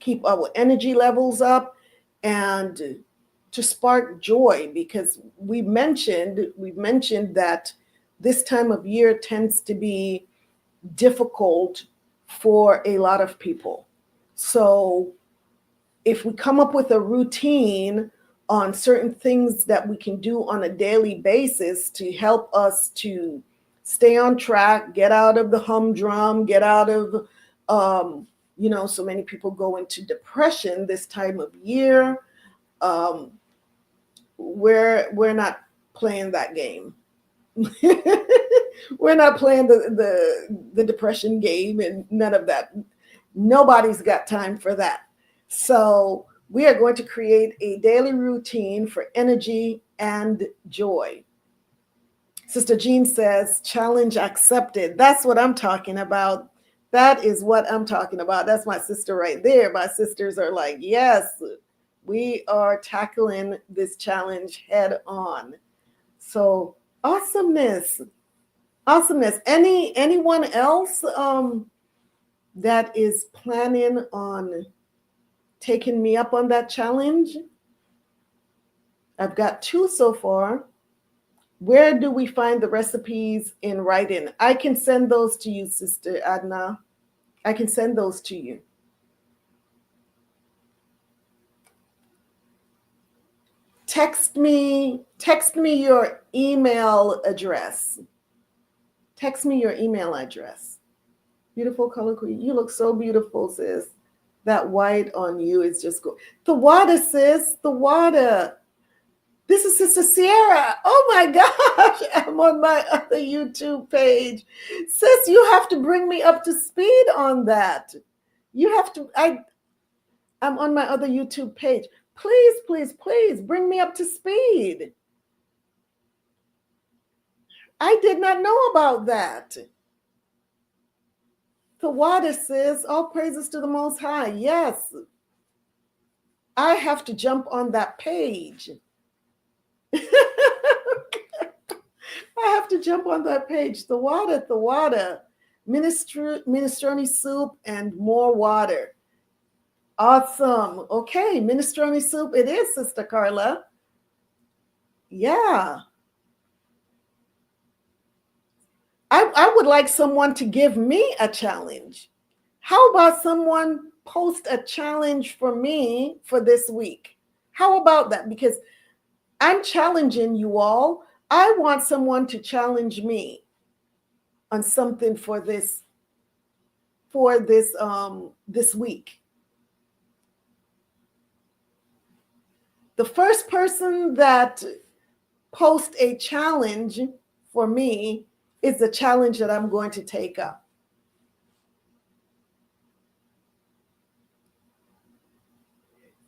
keep our energy levels up, and to spark joy, because we've mentioned that this time of year tends to be difficult for a lot of people. So if we come up with a routine on certain things that we can do on a daily basis to help us to stay on track, get out of the humdrum, get out of, so many people go into depression this time of year. We're not playing that game. We're not playing the depression game and none of that. Nobody's got time for that. So we are going to create a daily routine for energy and joy. Sister Jean says, challenge accepted. That's what I'm talking about. That is what I'm talking about. That's my sister right there. My sisters are like, yes, we are tackling this challenge head on. So awesomeness. Anyone else that is planning on taking me up on that challenge? I've got 2 so far. Where do we find the recipes in writing? I can send those to you, Sister Adna. I can send those to you. Text me your email address. Text me your email address. Beautiful color queen. You look so beautiful, sis. That white on you is just good. The water, sis. The water. This is Sister Sierra. Oh my gosh. I'm on my other YouTube page. Sis, you have to bring me up to speed on that. You have to. I'm on my other YouTube page. Please bring me up to speed. I did not know about that. The water, sis. All praises to the Most High. Yes. I have to jump on that page. I have to jump on that page. The water. Minestrone soup and more water. Awesome. Okay, minestrone soup it is, Sister Carla. Yeah. I would like someone to give me a challenge. How about someone post a challenge for me for this week? How about that? Because I'm challenging you all. I want someone to challenge me on something for this week. The first person that posts a challenge for me is the challenge that I'm going to take up.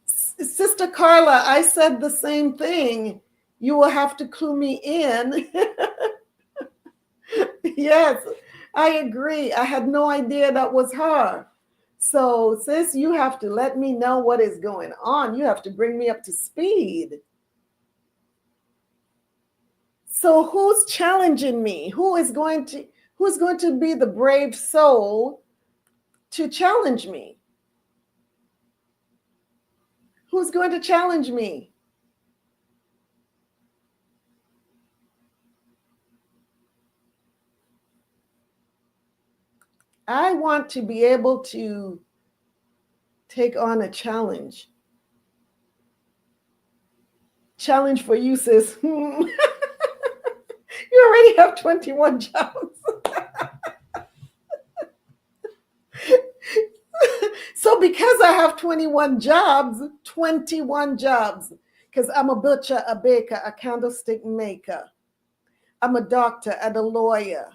Sister Carla, I said the same thing. You will have to clue me in. Yes, I agree. I had no idea that was her. So, sis, you have to let me know what is going on. You have to bring me up to speed. So, who's challenging me? Who's going to be the brave soul to challenge me? Who's going to challenge me? I want to be able to take on a challenge. Challenge for you, sis. You already have 21 jobs. So because I have 21 jobs, because I'm a butcher, a baker, a candlestick maker. I'm a doctor and a lawyer,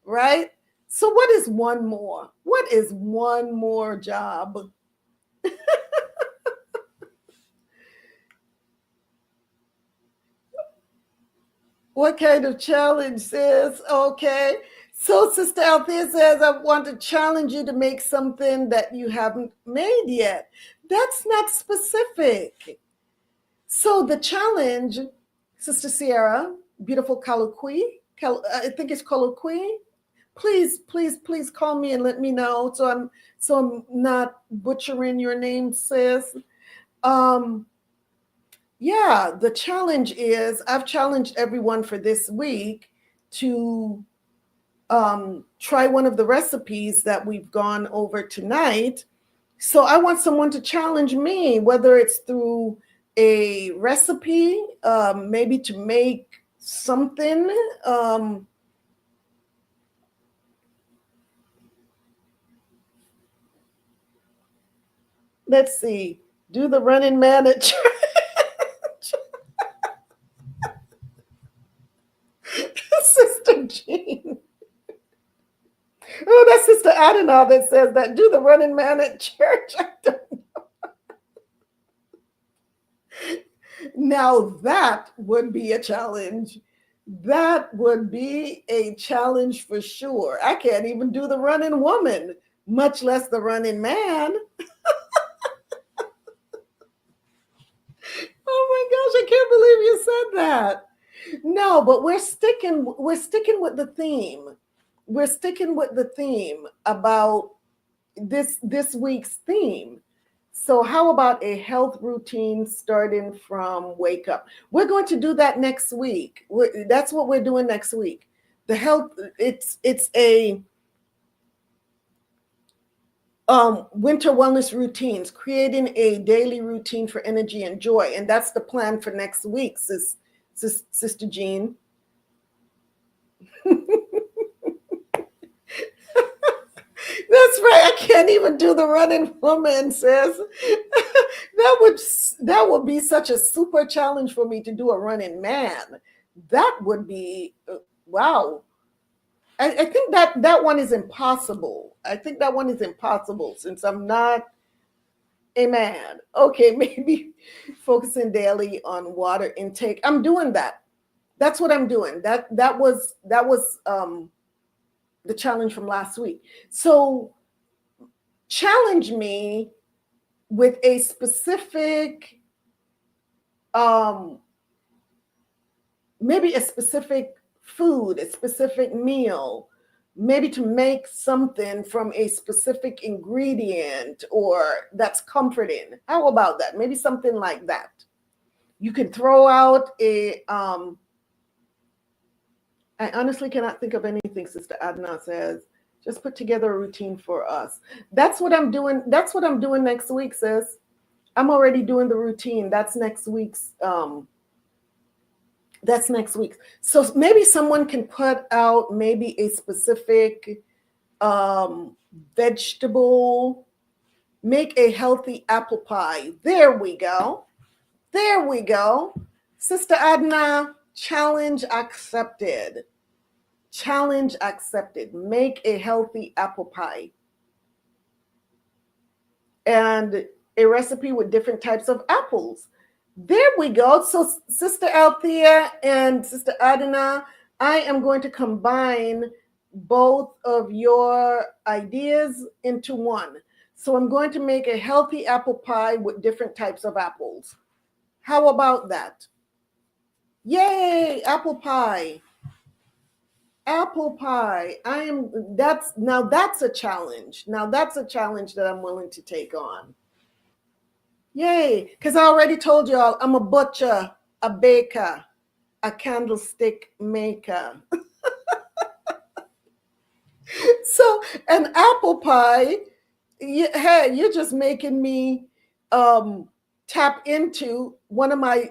right? So what is one more? What is one more job? What kind of challenge, sis? Okay. So Sister Althea says, I want to challenge you to make something that you haven't made yet. That's not specific. So the challenge, Sister Sierra, beautiful colloquy, I think it's colloquy. Please call me and let me know so I'm not butchering your name, sis. Yeah, the challenge is I've challenged everyone for this week to try one of the recipes that we've gone over tonight. So I want someone to challenge me, whether it's through a recipe, maybe to make something. Let's see, do the running man at church. Sister Jean. Oh, that's Sister Adonal that says that. Do the running man at church. I don't know. Now that would be a challenge. That would be a challenge for sure. I can't even do the running woman, much less the running man. Oh my gosh, I can't believe you said that. No, but we're sticking with the theme. We're sticking with the theme about this week's theme. So how about a health routine starting from wake up? We're going to do that next week. That's what we're doing next week. The health, it's a winter wellness routines, creating a daily routine for energy and joy. And that's the plan for next week, Sister Jean. That's right. I can't even do the running woman, sis. That would be such a super challenge for me to do a running man. That would be wow. I think that one is impossible. I think that one is impossible since I'm not a man. Okay, maybe focusing daily on water intake. I'm doing that. That's what I'm doing. That was the challenge from last week. So challenge me with a specific, maybe a specific food, a specific meal, maybe to make something from a specific ingredient or that's comforting. How about that? Maybe something like that. You can throw out I honestly cannot think of anything, Sister Adna says. Just put together a routine for us. That's what I'm doing. That's what I'm doing next week, sis. I'm already doing the routine. That's next week's. That's next week. So maybe someone can put out maybe a specific vegetable. Make a healthy apple pie. There we go. There we go. Sister Adna, challenge accepted. Challenge accepted. Make a healthy apple pie. And a recipe with different types of apples. There we go. So Sister Althea and Sister Adina, I am going to combine both of your ideas into one. So I'm going to make a healthy apple pie with different types of apples. How about that? Yay, apple pie. Apple pie. That's a challenge. Now that's a challenge that I'm willing to take on. Yay, because I already told you all I'm a butcher, a baker, a candlestick maker. So an apple pie, hey, you're just making me tap into one of my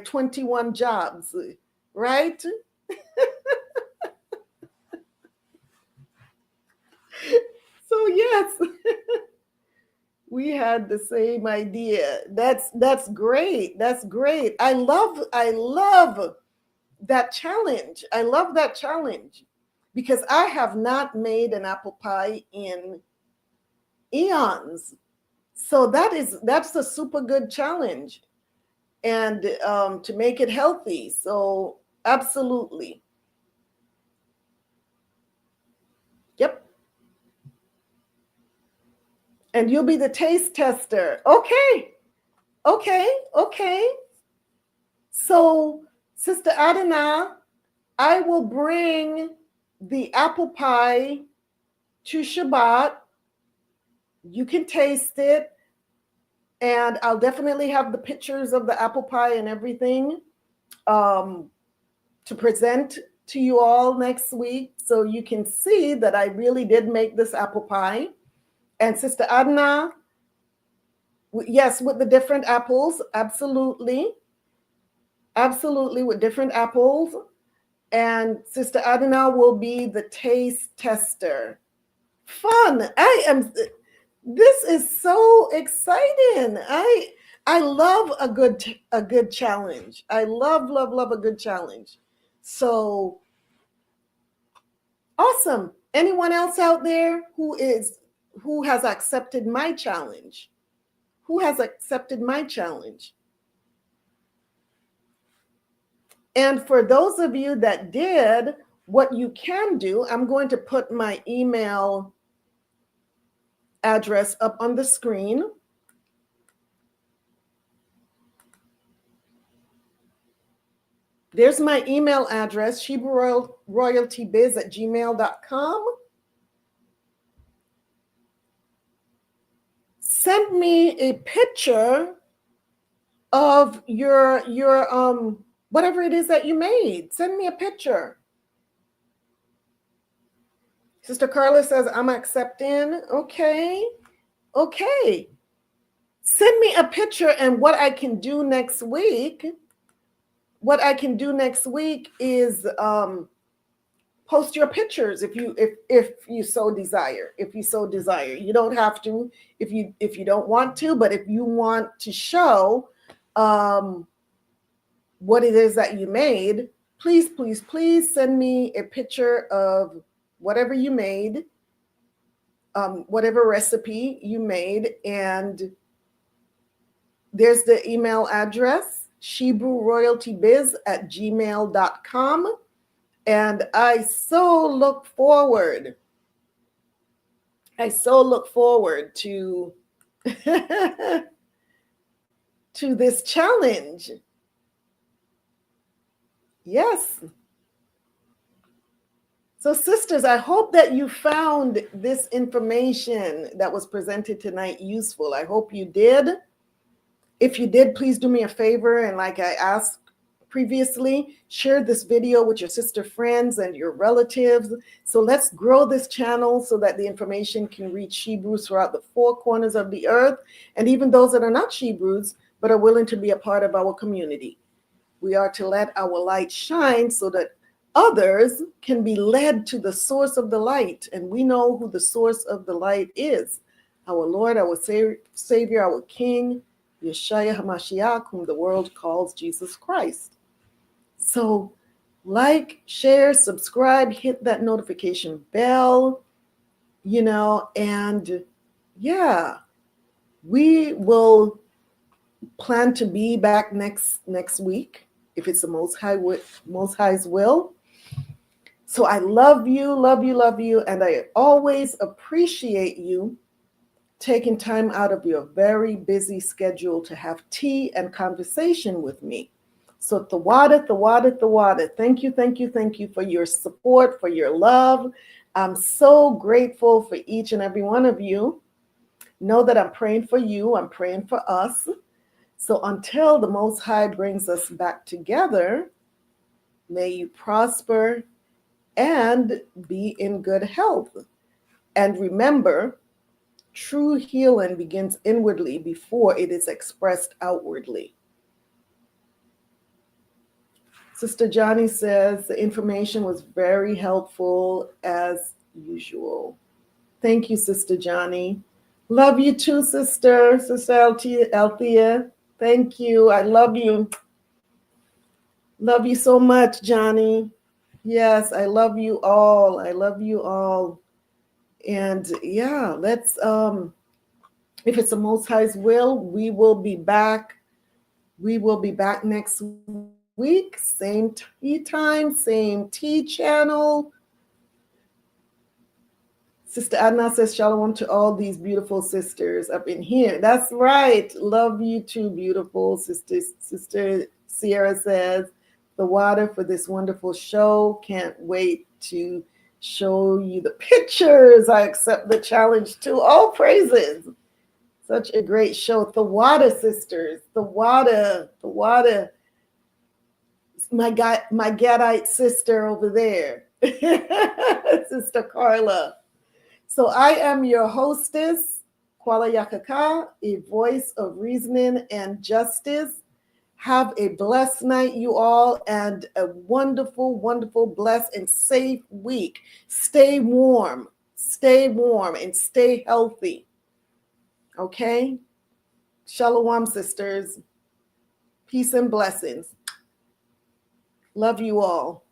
21 jobs, right? So yes, we had the same idea. That's great. That's great. I love that challenge. I love that challenge because I have not made an apple pie in eons. So that's a super good challenge, and to make it healthy. So absolutely. Yep. And you'll be the taste tester. Okay. So, Sister Adana, I will bring the apple pie to Shabbat. You can taste it. And I'll definitely have the pictures of the apple pie and everything to present to you all next week. So you can see that I really did make this apple pie. And Sister Adna, yes, with the different apples, absolutely. Absolutely, with different apples. And Sister Adna will be the taste tester. Fun. This is so exciting. I love a good challenge. I love a good challenge. So awesome. Anyone else out there who has accepted my challenge? Who has accepted my challenge? And for those of you that did, what you can do, I'm going to put my email address up on the screen. There's my email address, HebrewRoyaltyBiz@gmail.com. Send me a picture of your whatever it is that you made. Send me a picture. Sister Carla says, I'm accepting. Okay. Send me a picture, and what I can do next week is post your pictures if you so desire. You don't have to if you don't want to, but if you want to show what it is that you made, please send me a picture of whatever you made, whatever recipe you made. And there's the email address, HebrewRoyaltyBiz@gmail.com. And I so look forward to to this challenge. Yes. So sisters, I hope that you found this information that was presented tonight useful. I hope you did. If you did, please do me a favor, and like I asked previously, share this video with your sister friends and your relatives. So let's grow this channel so that the information can reach Hebrews throughout the four corners of the earth, and even those that are not Hebrews but are willing to be a part of our community. We are to let our light shine so that others can be led to the source of the light. And we know who the source of the light is: our Lord, our Savior, our King, Yashaya HaMashiach, whom the world calls Jesus Christ. So like, share, subscribe, hit that notification bell, and yeah, we will plan to be back next week if it's the Most High's will. So I love you, love you, love you. And I always appreciate you taking time out of your very busy schedule to have tea and conversation with me. So the water. Thank you, thank you, thank you for your support, for your love. I'm so grateful for each and every one of you. Know that I'm praying for you. I'm praying for us. So until the Most High brings us back together, may you prosper and be in good health. And remember, true healing begins inwardly before it is expressed outwardly. Sister Johnny says the information was very helpful as usual. Thank you, Sister Johnny. Love you too, Sister Althea. Thank you. I love you. Love you so much, Johnny. Yes, I love you all. I love you all. And yeah, let's if it's the Most High's will, we will be back. We will be back next week, same tea time, same tea channel. Sister Adna says, shalom to all these beautiful sisters up in here. That's right. Love you too, beautiful sisters. Sister Sierra says, the water for this wonderful show. Can't wait to show you the pictures. I accept the challenge too. All praises. Such a great show. The water sisters. The water. My Gadite sister over there. Sister Carla. So I am your hostess, Kwala Yakaka, a voice of reasoning and justice. Have a blessed night, you all, and a wonderful, wonderful, blessed, and safe week. Stay warm, and stay healthy. Okay? Shalom, sisters. Peace and blessings. Love you all.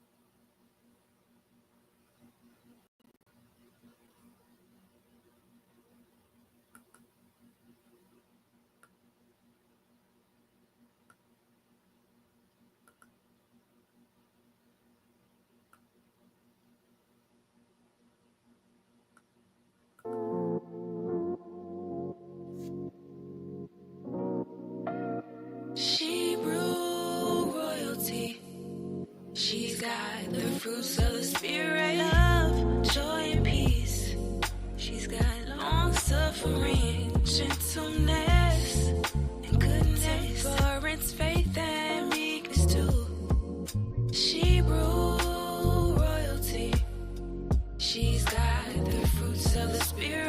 Hebrew royalty. She's got the fruits of the spirit, love, joy, and peace. She's got long suffering, gentleness, and goodness, endurance, faith, and meekness too. Hebrew royalty. She's got the fruits of the spirit.